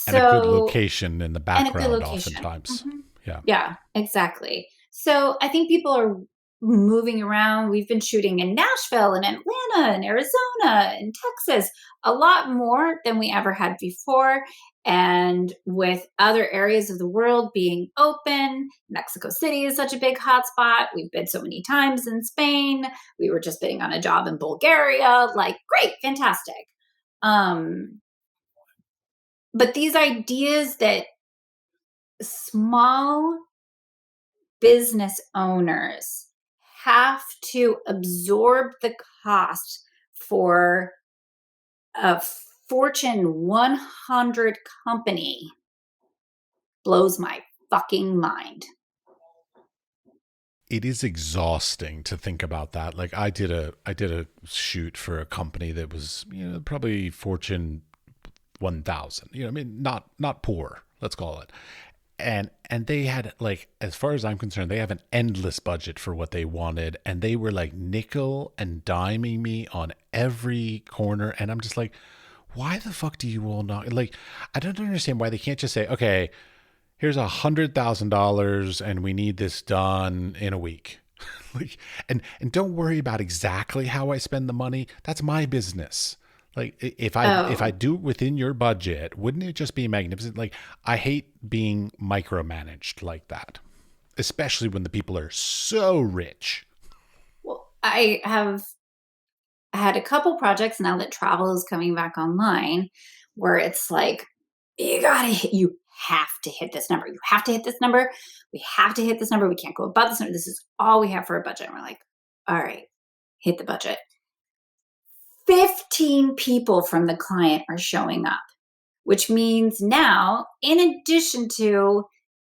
And a good So, location in the and a good background location. oftentimes. Yeah. Yeah, exactly. So I think people are moving around. We've been shooting in Nashville and Atlanta and Arizona and Texas a lot more than we ever had before. And with other areas of the world being open, Mexico City is such a big hotspot. We've been so many times in Spain. We were just bidding on a job in Bulgaria. Like, great, fantastic. Um, but these ideas that small business owners have to absorb the cost for a Fortune 100 company blows my fucking mind. It is exhausting to think about that. Like I did a shoot for a company that was, probably Fortune 1000. I mean, not poor, let's call it. And they had, like, as far as I'm concerned, they have an endless budget for what they wanted, and they were like nickel and diming me on every corner, and I'm just like, why the fuck do you all not, like, I don't understand why they can't just say, okay, here's $100,000 and we need this done in a week. Like, and don't worry about exactly how I spend the money. That's my business. Like, if I Oh, do it within your budget, wouldn't it just be magnificent? Like, I hate being micromanaged like that, especially when the people are so rich. well, I have had a couple projects now that travel is coming back online where it's like, you have to hit this number. You have to hit this number. We have to hit this number. We can't go above this number. This is all we have for a budget. And we're like, all right, hit the budget. 15 people from the client are showing up, which means now, in addition to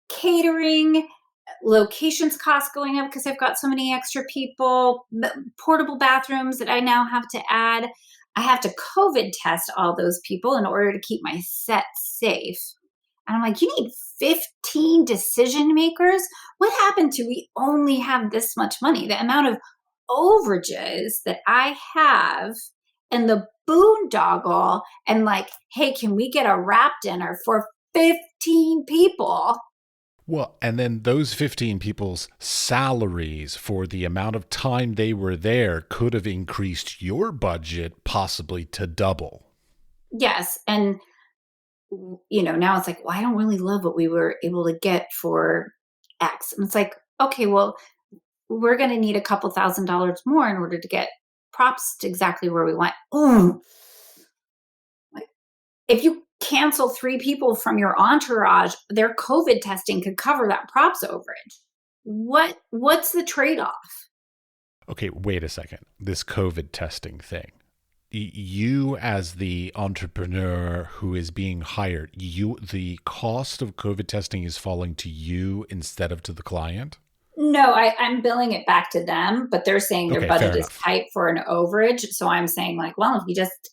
catering, locations costs going up because I've got so many extra people, portable bathrooms that I now have to add. I have to COVID test all those people in order to keep my set safe. And I'm like, you need 15 decision makers? What happened to we only have this much money? The amount of overages that I have and the boondoggle and like, hey, can we get a wrap dinner for 15 people? Well, and then those 15 people's salaries for the amount of time they were there could have increased your budget possibly to double. Yes. And, now it's like, well, I don't really love what we were able to get for X. And it's like, okay, well, we're going to need a couple $1,000s more in order to get props to exactly where we want. Like, if you cancel 3 people from your entourage, their COVID testing could cover that props overage. What's the trade-off? Okay, wait a second. This COVID testing thing. You as the entrepreneur who is being hired, the cost of COVID testing is falling to you instead of to the client? No, I'm billing it back to them, but they're saying their Okay, budget fair is enough. tight for an overage. So I'm saying like, well,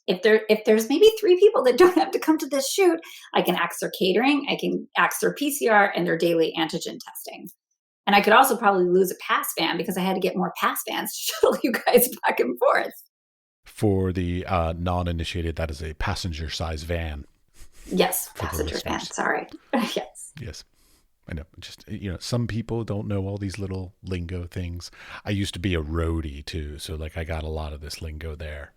if there's maybe 3 people that don't have to come to this shoot, I can axe their catering, I can axe their PCR and their daily antigen testing. And I could also probably lose a pass van because I had to get more pass vans to shuttle you guys back and forth. For the non-initiated, that is a passenger size van. Yes, For the passenger van. listeners. Sorry. Yes. Yes. I know. Just, some people don't know all these little lingo things. I used to be a roadie too. So like I got a lot of this lingo there.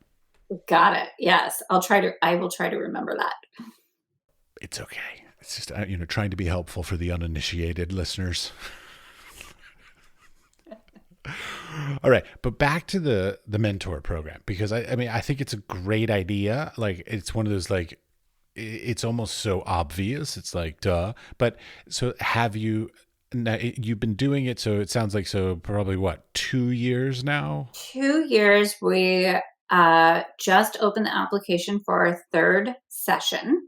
Got it. Yes. I will try to remember that. It's okay. It's just, trying to be helpful for the uninitiated listeners. All right, but back to the mentor program, because I think it's a great idea. Like it's one of those, like, it's almost so obvious. It's like, duh. But so have you, now you've been doing it. So it sounds like, so probably what, 2 years now? 2 years. We just opened the application for our 3rd session.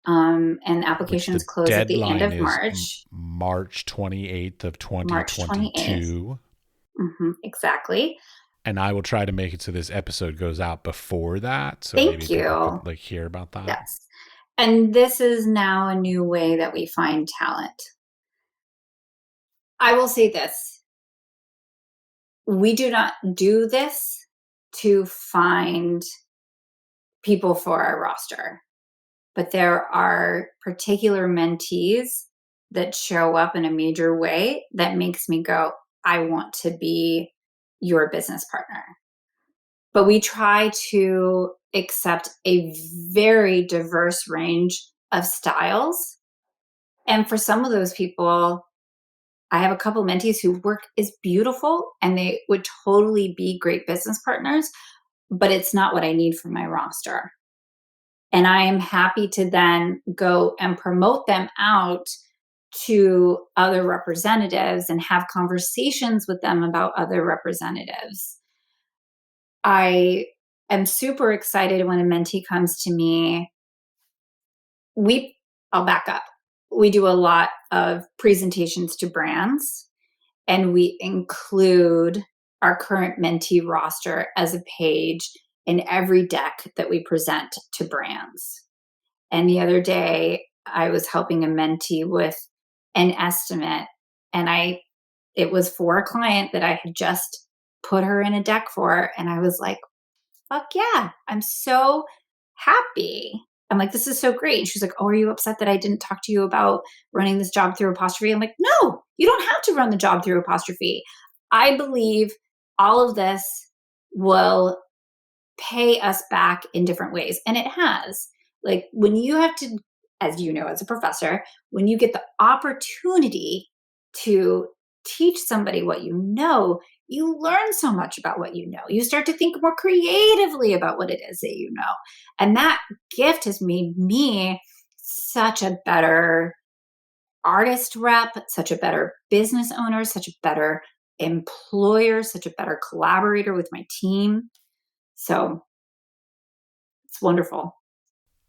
And Which applications the close at the end deadline of is March. March 28th of March 28th. 2022. Exactly. And I will try to make it so this episode goes out before that. So Thank maybe you. people could hear about that. Yes. And this is now a new way that we find talent. I will say this. We do not do this to find people for our roster, but there are particular mentees that show up in a major way that makes me go, I want to be your business partner. But we try to accept a very diverse range of styles. And for some of those people, I have a couple of mentees who work is beautiful and they would totally be great business partners, but it's not what I need for my roster. And I am happy to then go and promote them out to other representatives and have conversations with them about other representatives. I am super excited when a mentee comes to me. I'll back up. We do a lot of presentations to brands, and we include our current mentee roster as a page in every deck that we present to brands. And the other day, I was helping a mentee with an estimate, and it was for a client that I had just put her in a deck for, and I was like, fuck yeah, I'm so happy. I'm like, this is so great. And she's like, oh, are you upset that I didn't talk to you about running this job through Apostrophe? I'm like, no, you don't have to run the job through Apostrophe. I believe all of this will pay us back in different ways. And it has. Like when you have to, as you know, as a professor, when you get the opportunity to teach somebody what you learn so much about what you know. You start to think more creatively about what it is that you know. And that gift has made me such a better artist rep, such a better business owner, such a better employer, such a better collaborator with my team. So it's wonderful.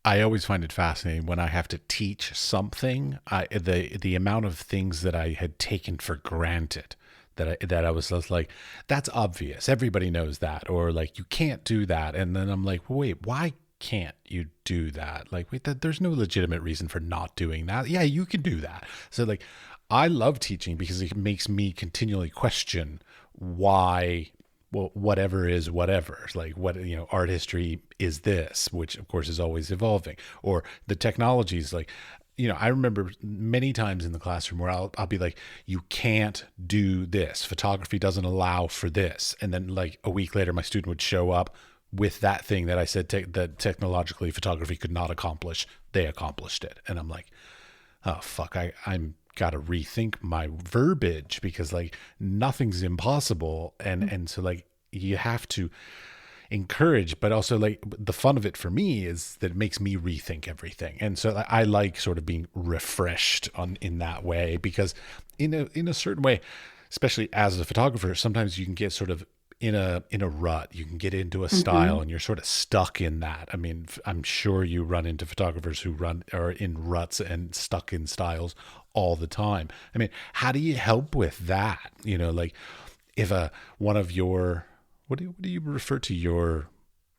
I always find it fascinating when I have to teach something. The amount of things that I had taken for granted that I was just like, that's obvious. Everybody knows that, or like you can't do that. And then I'm like, wait, why can't you do that? Like, wait, there's no legitimate reason for not doing that. Yeah, you can do that. So like, I love teaching because it makes me continually question why well, whatever is whatever. It's like what, art history is this, which of course is always evolving, or the technologies. Like, I remember many times in the classroom where I'll be like, you can't do this. Photography doesn't allow for this. And then like a week later, my student would show up with that thing that I said that technologically photography could not accomplish. They accomplished it. And I'm like, oh fuck, I'm got to rethink my verbiage, because like nothing's impossible. And so like you have to encourage, but also like the fun of it for me is that it makes me rethink everything. And so I like sort of being refreshed in that way, because in a certain way, especially as a photographer, sometimes you can get sort of in a rut. You can get into a style and you're sort of stuck in that. I mean, I'm sure you run into photographers who are in ruts and stuck in styles all the time. I mean, how do you help with that? Like if one of your, what do you refer to your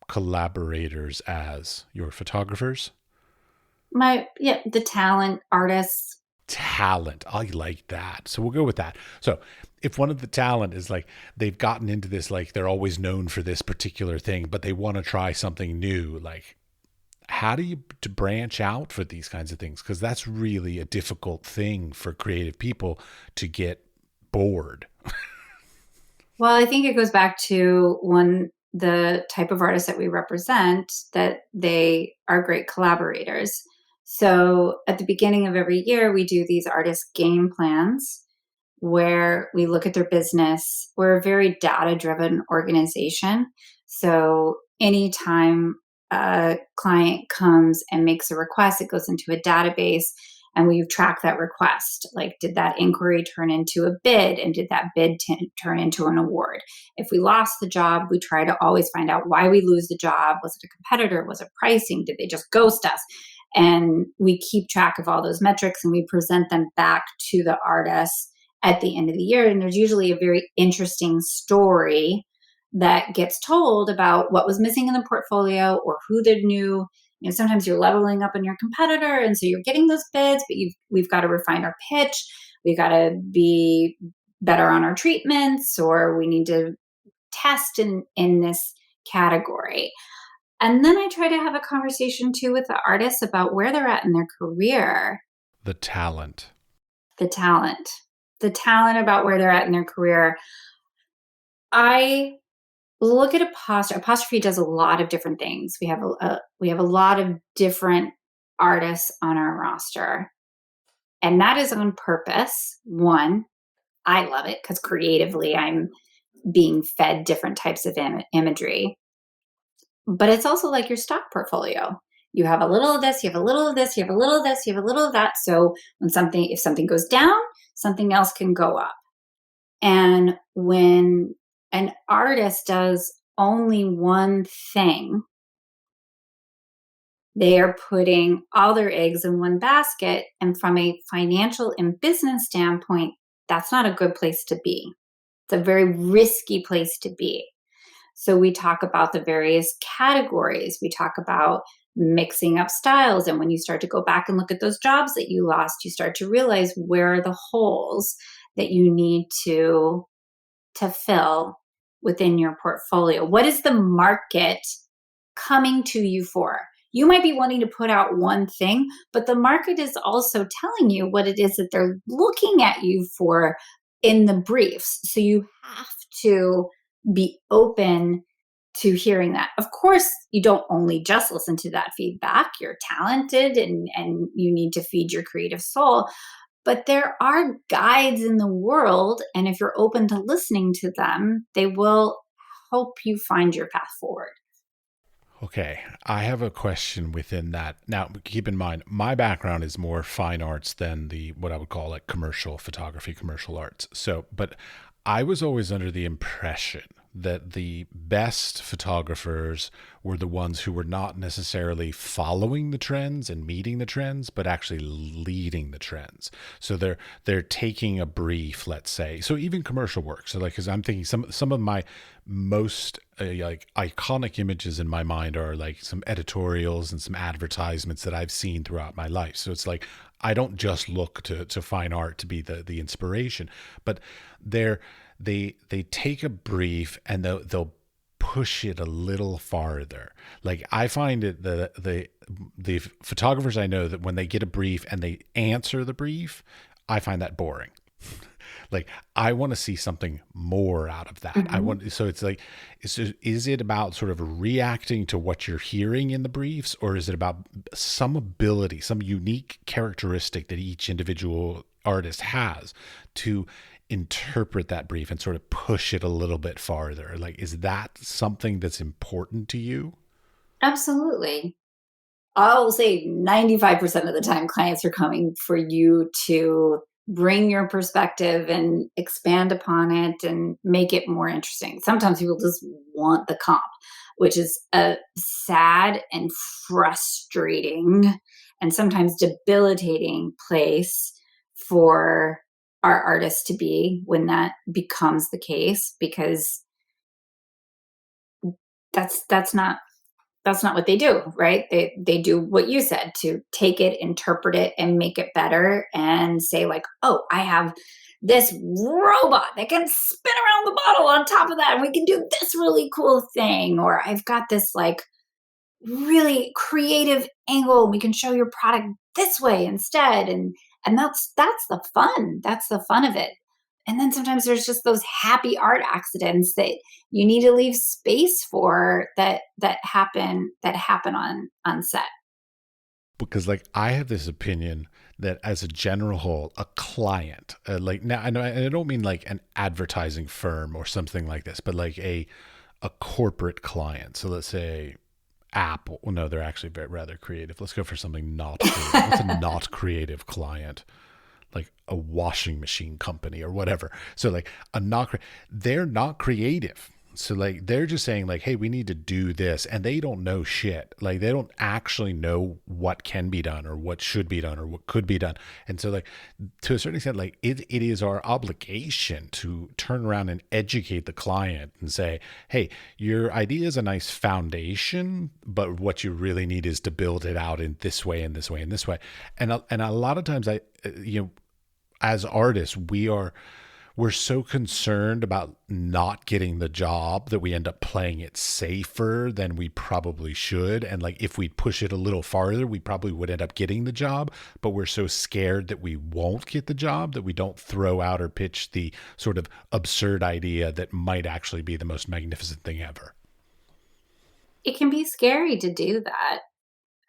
collaborators as? Your photographers? The talent artists. Talent. I like that. So we'll go with that. So if one of the talent is like, they've gotten into this, like they're always known for this particular thing, but they want to try something new, like how do you to branch out for these kinds of things? Because that's really a difficult thing for creative people to get bored. Well, I think it goes back to the type of artists that we represent, that they are great collaborators. So at the beginning of every year, we do these artist game plans where we look at their business. We're a very data-driven organization. So anytime a client comes and makes a request, it goes into a database and we track that request. Like, did that inquiry turn into a bid? And did that bid turn into an award? If we lost the job, we try to always find out why we lose the job. Was it a competitor? Was it pricing? Did they just ghost us? And we keep track of all those metrics and we present them back to the artists at the end of the year. And there's usually a very interesting story that gets told about what was missing in the portfolio or who the new, sometimes you're leveling up on your competitor. And so you're getting those bids, but we've got to refine our pitch. We've got to be better on our treatments, or we need to test in this category. And then I try to have a conversation too with the artists about where they're at in their career. The talent About where they're at in their career. I look at Apostrophe. Apostrophe does a lot of different things. We have a lot of different artists on our roster, and that is on purpose. One, I love it because creatively I'm being fed different types of imagery. But it's also like your stock portfolio. You have a little of this, you have a little of this, you have a little of this, you have a little of that. So if something goes down, something else can go up. And when an artist does only one thing, they are putting all their eggs in one basket. And from a financial and business standpoint, that's not a good place to be. It's a very risky place to be. So we talk about the various categories. We talk about mixing up styles. And when you start to go back and look at those jobs that you lost, you start to realize where are the holes that you need to fill within your portfolio. What is the market coming to you for? You might be wanting to put out one thing, but the market is also telling you what it is that they're looking at you for in the briefs. So you have to be open to hearing that. Of course, you don't only just listen to that feedback. You're talented and you need to feed your creative soul. But there are guides in the world, and if you're open to listening to them, they will help you find your path forward. Okay, I have a question within that. Now, keep in mind, my background is more fine arts than what I would call like commercial photography, commercial arts. So, but I was always under the impression that the best photographers were the ones who were not necessarily following the trends and meeting the trends, but actually leading the trends. So they're taking a brief, let's say. So even commercial work. So like, because I'm thinking some of my most like iconic images in my mind are like some editorials and some advertisements that I've seen throughout my life. So it's like I don't just look to fine art to be the inspiration, but they take a brief and they'll push it a little farther. Like I find it the photographers I know that when they get a brief and they answer the brief, I find that boring. Like I want to see something more out of that. Mm-hmm. So it's like, is it about sort of reacting to what you're hearing in the briefs, or is it about some ability, some unique characteristic that each individual artist has to interpret that brief and sort of push it a little bit farther? Like, is that something that's important to you? Absolutely. I'll say 95% of the time, clients are coming for you to bring your perspective and expand upon it and make it more interesting. Sometimes people just want the comp, which is a sad and frustrating and sometimes debilitating place for our artists to be when that becomes the case, because that's not what they do, right? They do what you said, to take it, interpret it, and make it better, and say like, oh, I have this robot that can spin around the bottle on top of that, and we can do this really cool thing, or I've got this like really creative angle, we can show your product this way instead, and that's the fun. That's the fun of it. And then sometimes there's just those happy art accidents that you need to leave space for, that happen on set. Because like I have this opinion that as a general whole, a client, like now I know, and I don't mean like an advertising firm or something like this, but like a corporate client. So let's say Apple. Well, no, they're actually rather creative. Let's go for something not creative. What's a not creative client? Like a washing machine company or whatever. So like they're not creative. So like they're just saying like, hey, we need to do this, and they don't know shit. Like they don't actually know what can be done or what should be done or what could be done. And so like to a certain extent, like it is our obligation to turn around and educate the client and say, hey, your idea is a nice foundation, but what you really need is to build it out in this way and this way and this way. And a lot of times as artists, we're so concerned about not getting the job that we end up playing it safer than we probably should. And like if we push it a little farther, we probably would end up getting the job, but we're so scared that we won't get the job that we don't throw out or pitch the sort of absurd idea that might actually be the most magnificent thing ever. It can be scary to do that.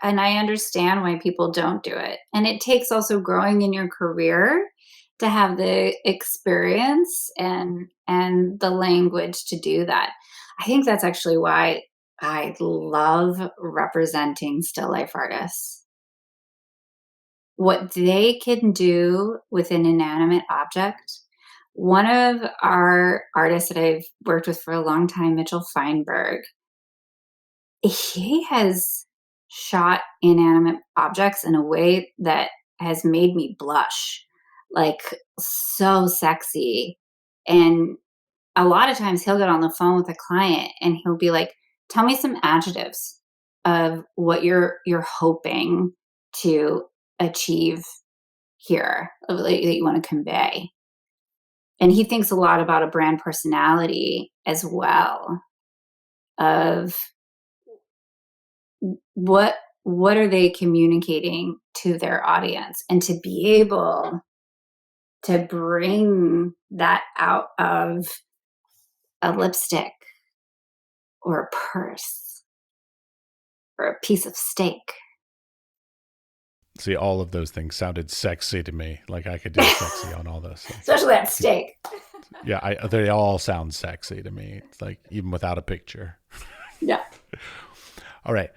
And I understand why people don't do it. And it takes also growing in your career to have the experience and the language to do that. I think that's actually why I love representing still life artists. What they can do with an inanimate object. One of our artists that I've worked with for a long time, Mitchell Feinberg, he has shot inanimate objects in a way that has made me blush, like so sexy. And a lot of times he'll get on the phone with a client and he'll be like, tell me some adjectives of what you're hoping to achieve here, that you want to convey. And he thinks a lot about a brand personality as well, of what what are they communicating to their audience, and to be able to bring that out of a lipstick or a purse or a piece of steak. See, all of those things sounded sexy to me. Like I could do sexy on all this. Like, Especially that steak. yeah, they all sound sexy to me. It's like even without a picture. Yeah. All right.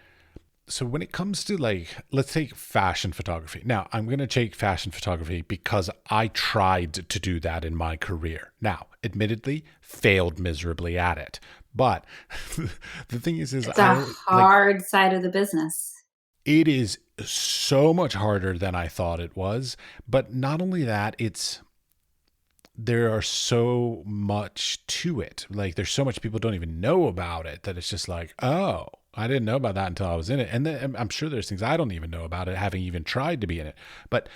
So when it comes to like, let's take fashion photography. Now, I'm going to take fashion photography because I tried to do that in my career. Now, admittedly, failed miserably at it. But the thing is It's a hard side of the business. it is so much harder than I thought it was. But not only that, there are so much to it. Like there's so much people don't even know about it that it's just like, oh, I didn't know about that until I was in it. And then I'm sure there's things I don't even know about it, having even tried to be in it. But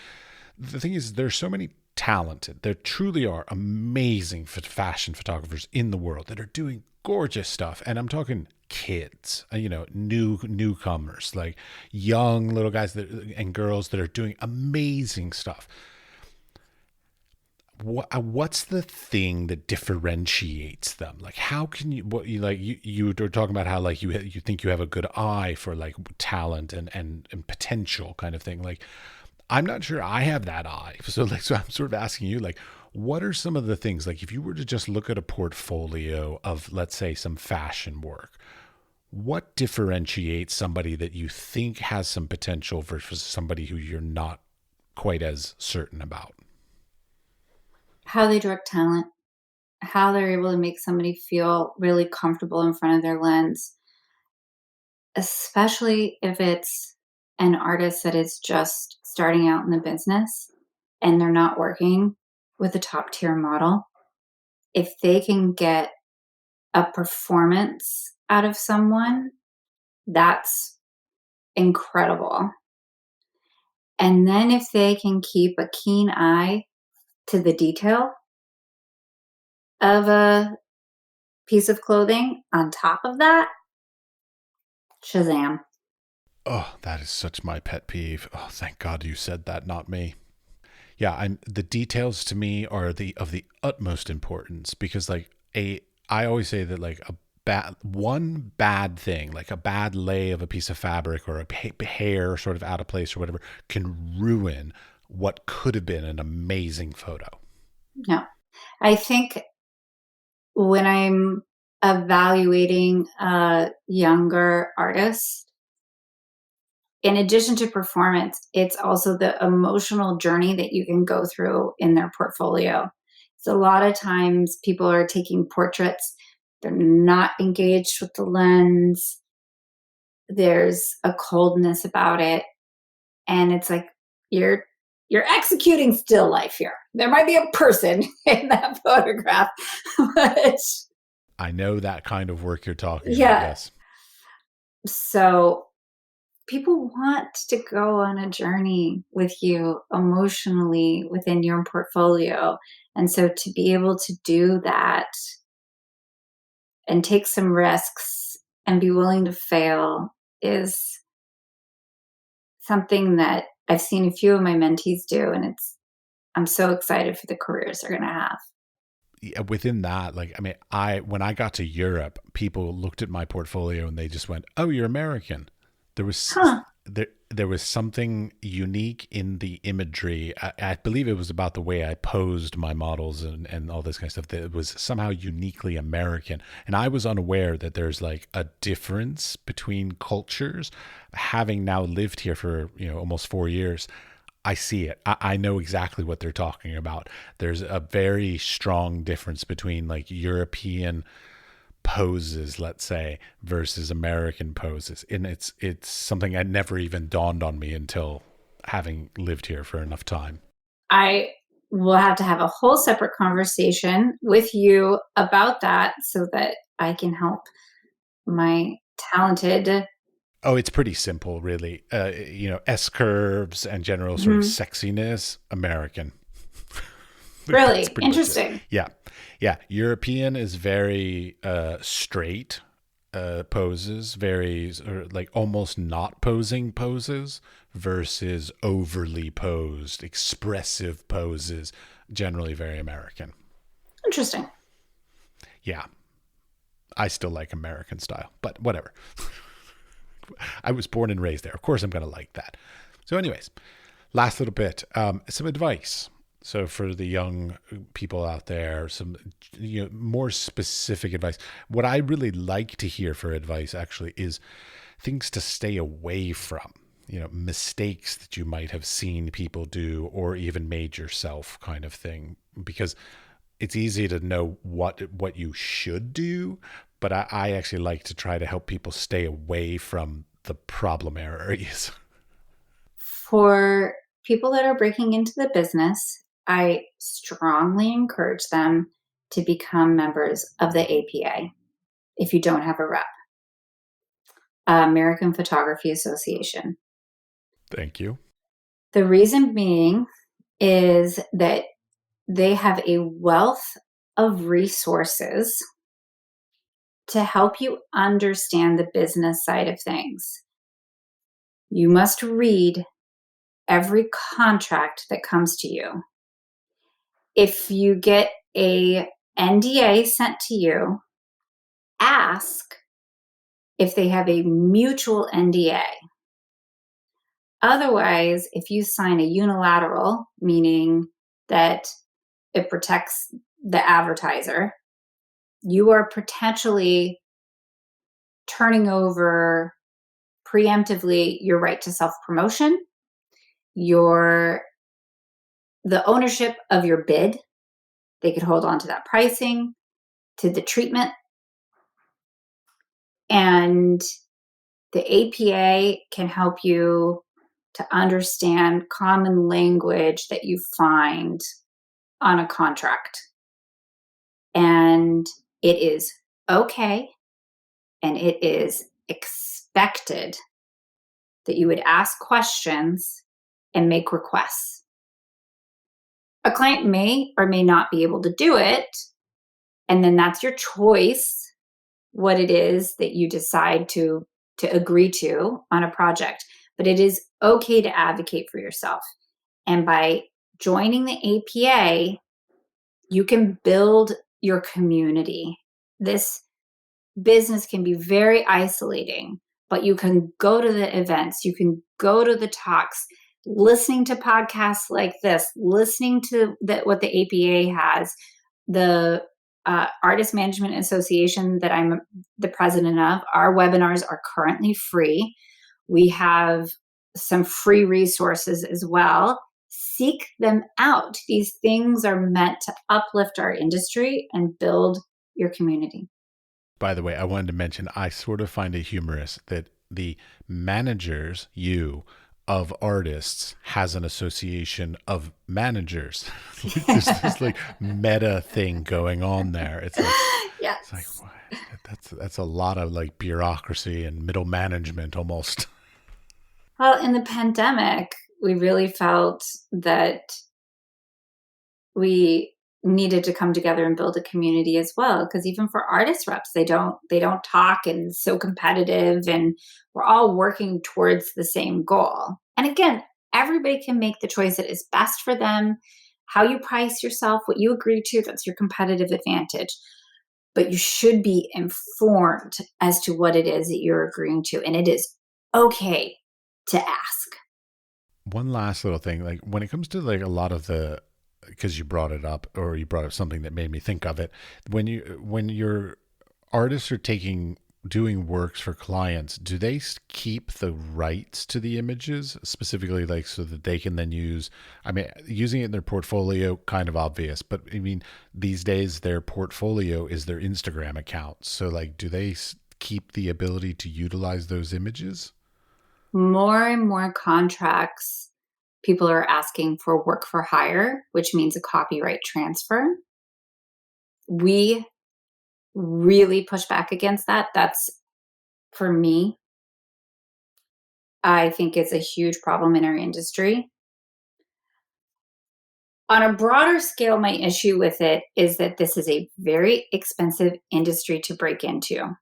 the thing is, there's so many talented, there truly are amazing fashion photographers in the world that are doing gorgeous stuff. And I'm talking kids, newcomers, like young little guys and girls that are doing amazing stuff. What's the thing that differentiates them? Like, how can you, what you like, you were talking about how like you think you have a good eye for like talent and potential kind of thing. Like, I'm not sure I have that eye. So I'm sort of asking you, like, what are some of the things, like if you were to just look at a portfolio of, let's say, some fashion work, what differentiates somebody that you think has some potential versus somebody who you're not quite as certain about? How they direct talent, how they're able to make somebody feel really comfortable in front of their lens, especially if it's an artist that is just starting out in the business and they're not working with a top tier model. If they can get a performance out of someone, that's incredible. And then if they can keep a keen eye to the detail of a piece of clothing on top of that, shazam. Oh, that is such my pet peeve. Oh, thank God you said that, not me. Yeah, I'm the details to me are the utmost importance because like a I always say that like a one bad thing, like a bad lay of a piece of fabric or a hair sort of out of place or whatever, can ruin what could have been an amazing photo. No. I think when I'm evaluating a younger artist, in addition to performance, it's also the emotional journey that you can go through in their portfolio. So a lot of times people are taking portraits, they're not engaged with the lens, there's a coldness about it, and it's like you're you're executing still life here. There might be a person in that photograph, but I know that kind of work you're talking about. yeah. Yes. So people want to go on a journey with you emotionally within your portfolio. And so to be able to do that and take some risks and be willing to fail is something that I've seen a few of my mentees do. And I'm so excited for the careers they're going to have. Yeah, within that, like I mean, I when I got to Europe, people looked at my portfolio and they just went, "Oh, you're American." There was Huh. there was something unique in the imagery. I believe it was about the way I posed my models and all this kind of stuff that was somehow uniquely American. And I was unaware that there's like a difference between cultures. Having now lived here for almost 4 years, I see it. I know exactly what they're talking about. There's a very strong difference between like European poses, let's say, versus American poses. And it's something that never even dawned on me until having lived here for enough time. I will have to have a whole separate conversation with you about that so that I can help my talented. Oh, it's pretty simple, really. S curves and general sort of Mhm. sexiness, American. That's Really pretty much it. interesting. Yeah. Yeah. European is very straight poses, very like almost not posing poses versus overly posed, expressive poses, generally very American. Interesting. Yeah. I still like American style, but whatever. I was born and raised there. Of course, I'm going to like that. So, anyways, last little bit, some advice. So for the young people out there, some more specific advice. What I really like to hear for advice actually is things to stay away from. Mistakes that you might have seen people do or even made yourself, kind of thing. Because it's easy to know what you should do, but I actually like to try to help people stay away from the problem areas. For people that are breaking into the business, I strongly encourage them to become members of the APA if you don't have a rep. American Photography Association. Thank you. The reason being is that they have a wealth of resources to help you understand the business side of things. You must read every contract that comes to you. If you get a NDA sent to you, ask if they have a mutual NDA. Otherwise, if you sign a unilateral, meaning that it protects the advertiser, you are potentially turning over preemptively your right to self-promotion, the ownership of your bid. They could hold on to that pricing, to the treatment. And the APA can help you to understand common language that you find on a contract. And it is okay, and it is expected that you would ask questions and make requests. A client may or may not be able to do it, and then that's your choice, what it is that you decide to agree to on a project. But it is okay to advocate for yourself. And by joining the APA, you can build your community. This business can be very isolating, but you can go to the events, you can go to the talks, listening to podcasts like this, listening to what the APA has, the Artist Management Association that I'm the president of. Our webinars are currently free. We have some free resources as well. Seek them out. These things are meant to uplift our industry and build your community. By the way, I wanted to mention, I sort of find it humorous that the managers, of artists has an association of managers. There's this like meta thing going on there. It's like, yes. It's like what? That's a lot of like bureaucracy and middle management almost. Well, in the pandemic, we really felt that we needed to come together and build a community as well, because even for artist reps, they don't talk, and it's so competitive, and we're all working towards the same goal. And again, everybody can make the choice that is best for them. How you price yourself, what you agree to, that's your competitive advantage. But you should be informed as to what it is that you're agreeing to, and it is okay to ask. One last little thing, like when it comes to like a lot of the, because you brought it up, or you brought up something that made me think of it. When your artists are doing works for clients, do they keep the rights to the images specifically, like so that they can then use? I mean, using it in their portfolio, kind of obvious, but I mean, these days their portfolio is their Instagram account. So, like, do they keep the ability to utilize those images? More and more contracts, people are asking for work for hire, which means a copyright transfer. We really push back against that. That's, for me, I think it's a huge problem in our industry. On a broader scale, my issue with it is that this is a very expensive industry to break into.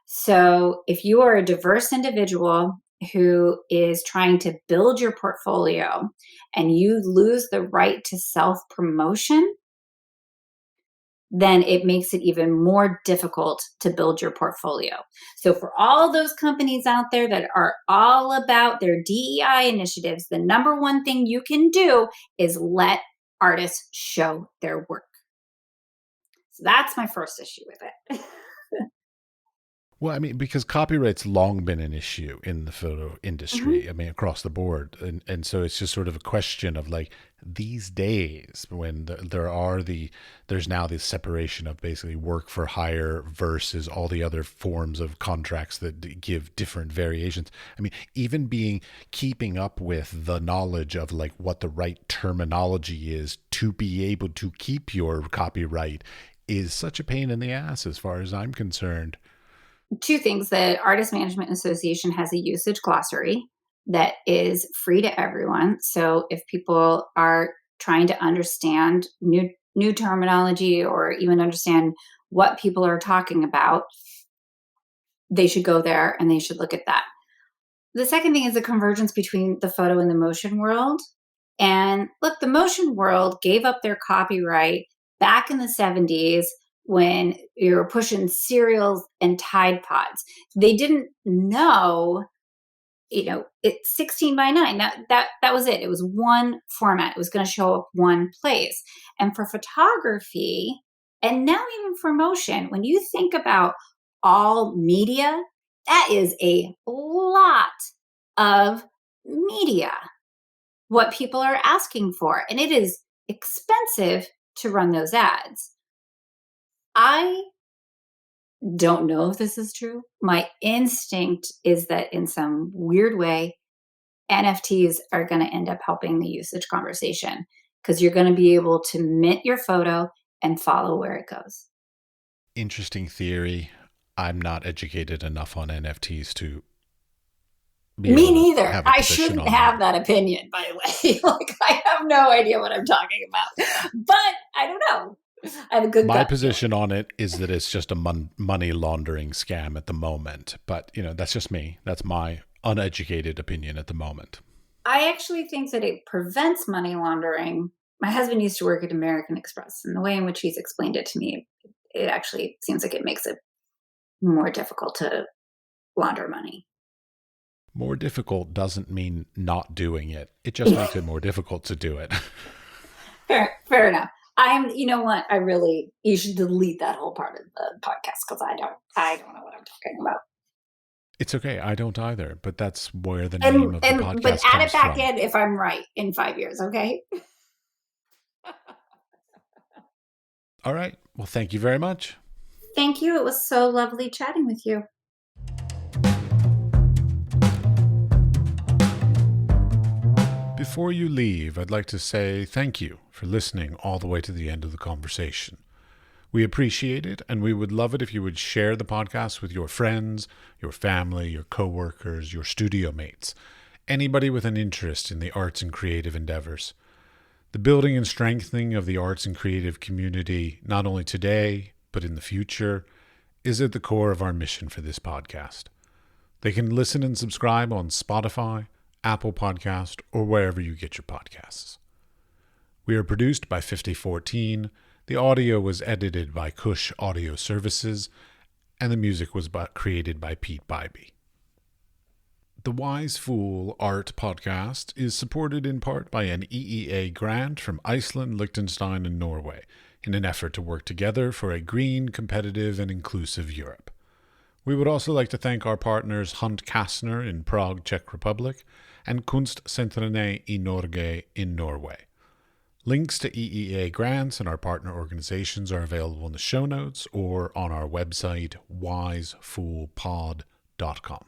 So if you are a diverse individual who is trying to build your portfolio and you lose the right to self-promotion, then it makes it even more difficult to build your portfolio. So for all those companies out there that are all about their DEI initiatives, the number one thing you can do is let artists show their work. So that's my first issue with it. Well, I mean, because copyright's long been an issue in the photo industry. Mm-hmm. I mean, across the board, and so it's just sort of a question of like these days when there's now this separation of basically work for hire versus all the other forms of contracts that give different variations. I mean, even keeping up with the knowledge of like what the right terminology is to be able to keep your copyright is such a pain in the ass as far as I'm concerned. two things. The Artist Management Association has a usage glossary that is free to everyone. So if people are trying to understand new terminology or even understand what people are talking about, they should go there and they should look at that. The second thing is the convergence between the photo and the motion world. And look, the motion world gave up their copyright back in the 70s when you were pushing cereals and Tide Pods. They didn't know, it's 16 by 9. That was it. It was one format. It was going to show up one place. And for photography, and now even for motion, when you think about all media, that is a lot of media, what people are asking for. And it is expensive to run those ads. I don't know if this is true. My instinct is that in some weird way, NFTs are going to end up helping the usage conversation because you're going to be able to mint your photo and follow where it goes. Interesting theory. I'm not educated enough on NFTs to Me neither. I shouldn't have that opinion, by the way. I have no idea what I'm talking about. But I don't know. I have a good My position on it is that it's just a money laundering scam at the moment. But, that's just me. That's my uneducated opinion at the moment. I actually think that it prevents money laundering. My husband used to work at American Express, and the way in which he's explained it to me, it actually seems like it makes it more difficult to launder money. More difficult doesn't mean not doing it. It just makes it more difficult to do it. Fair enough. You know what? You should delete that whole part of the podcast because I don't know what I'm talking about. It's okay. I don't either, but that's where the name of the podcast comes from. But add it back in if I'm right in 5 years, okay? All right. Well, thank you very much. Thank you. It was so lovely chatting with you. Before you leave, I'd like to say thank you for listening all the way to the end of the conversation. We appreciate it, and we would love it if you would share the podcast with your friends, your family, your coworkers, your studio mates, anybody with an interest in the arts and creative endeavors. The building and strengthening of the arts and creative community, not only today, but in the future, is at the core of our mission for this podcast. They can listen and subscribe on Spotify, Apple Podcast, or wherever you get your podcasts. We are produced by 5014. The audio was edited by CushAudio Services, and the music was created by Pete Bybee. The Wise Fool Art Podcast is supported in part by an EEA grant from Iceland, Liechtenstein, and Norway in an effort to work together for a green, competitive, and inclusive Europe. We would also like to thank our partners Hunt Kastner in Prague, Czech Republic, and Kunstsentrene i Norge in Norway. Links to EEA grants and our partner organizations are available in the show notes or on our website, wisefoolpod.com.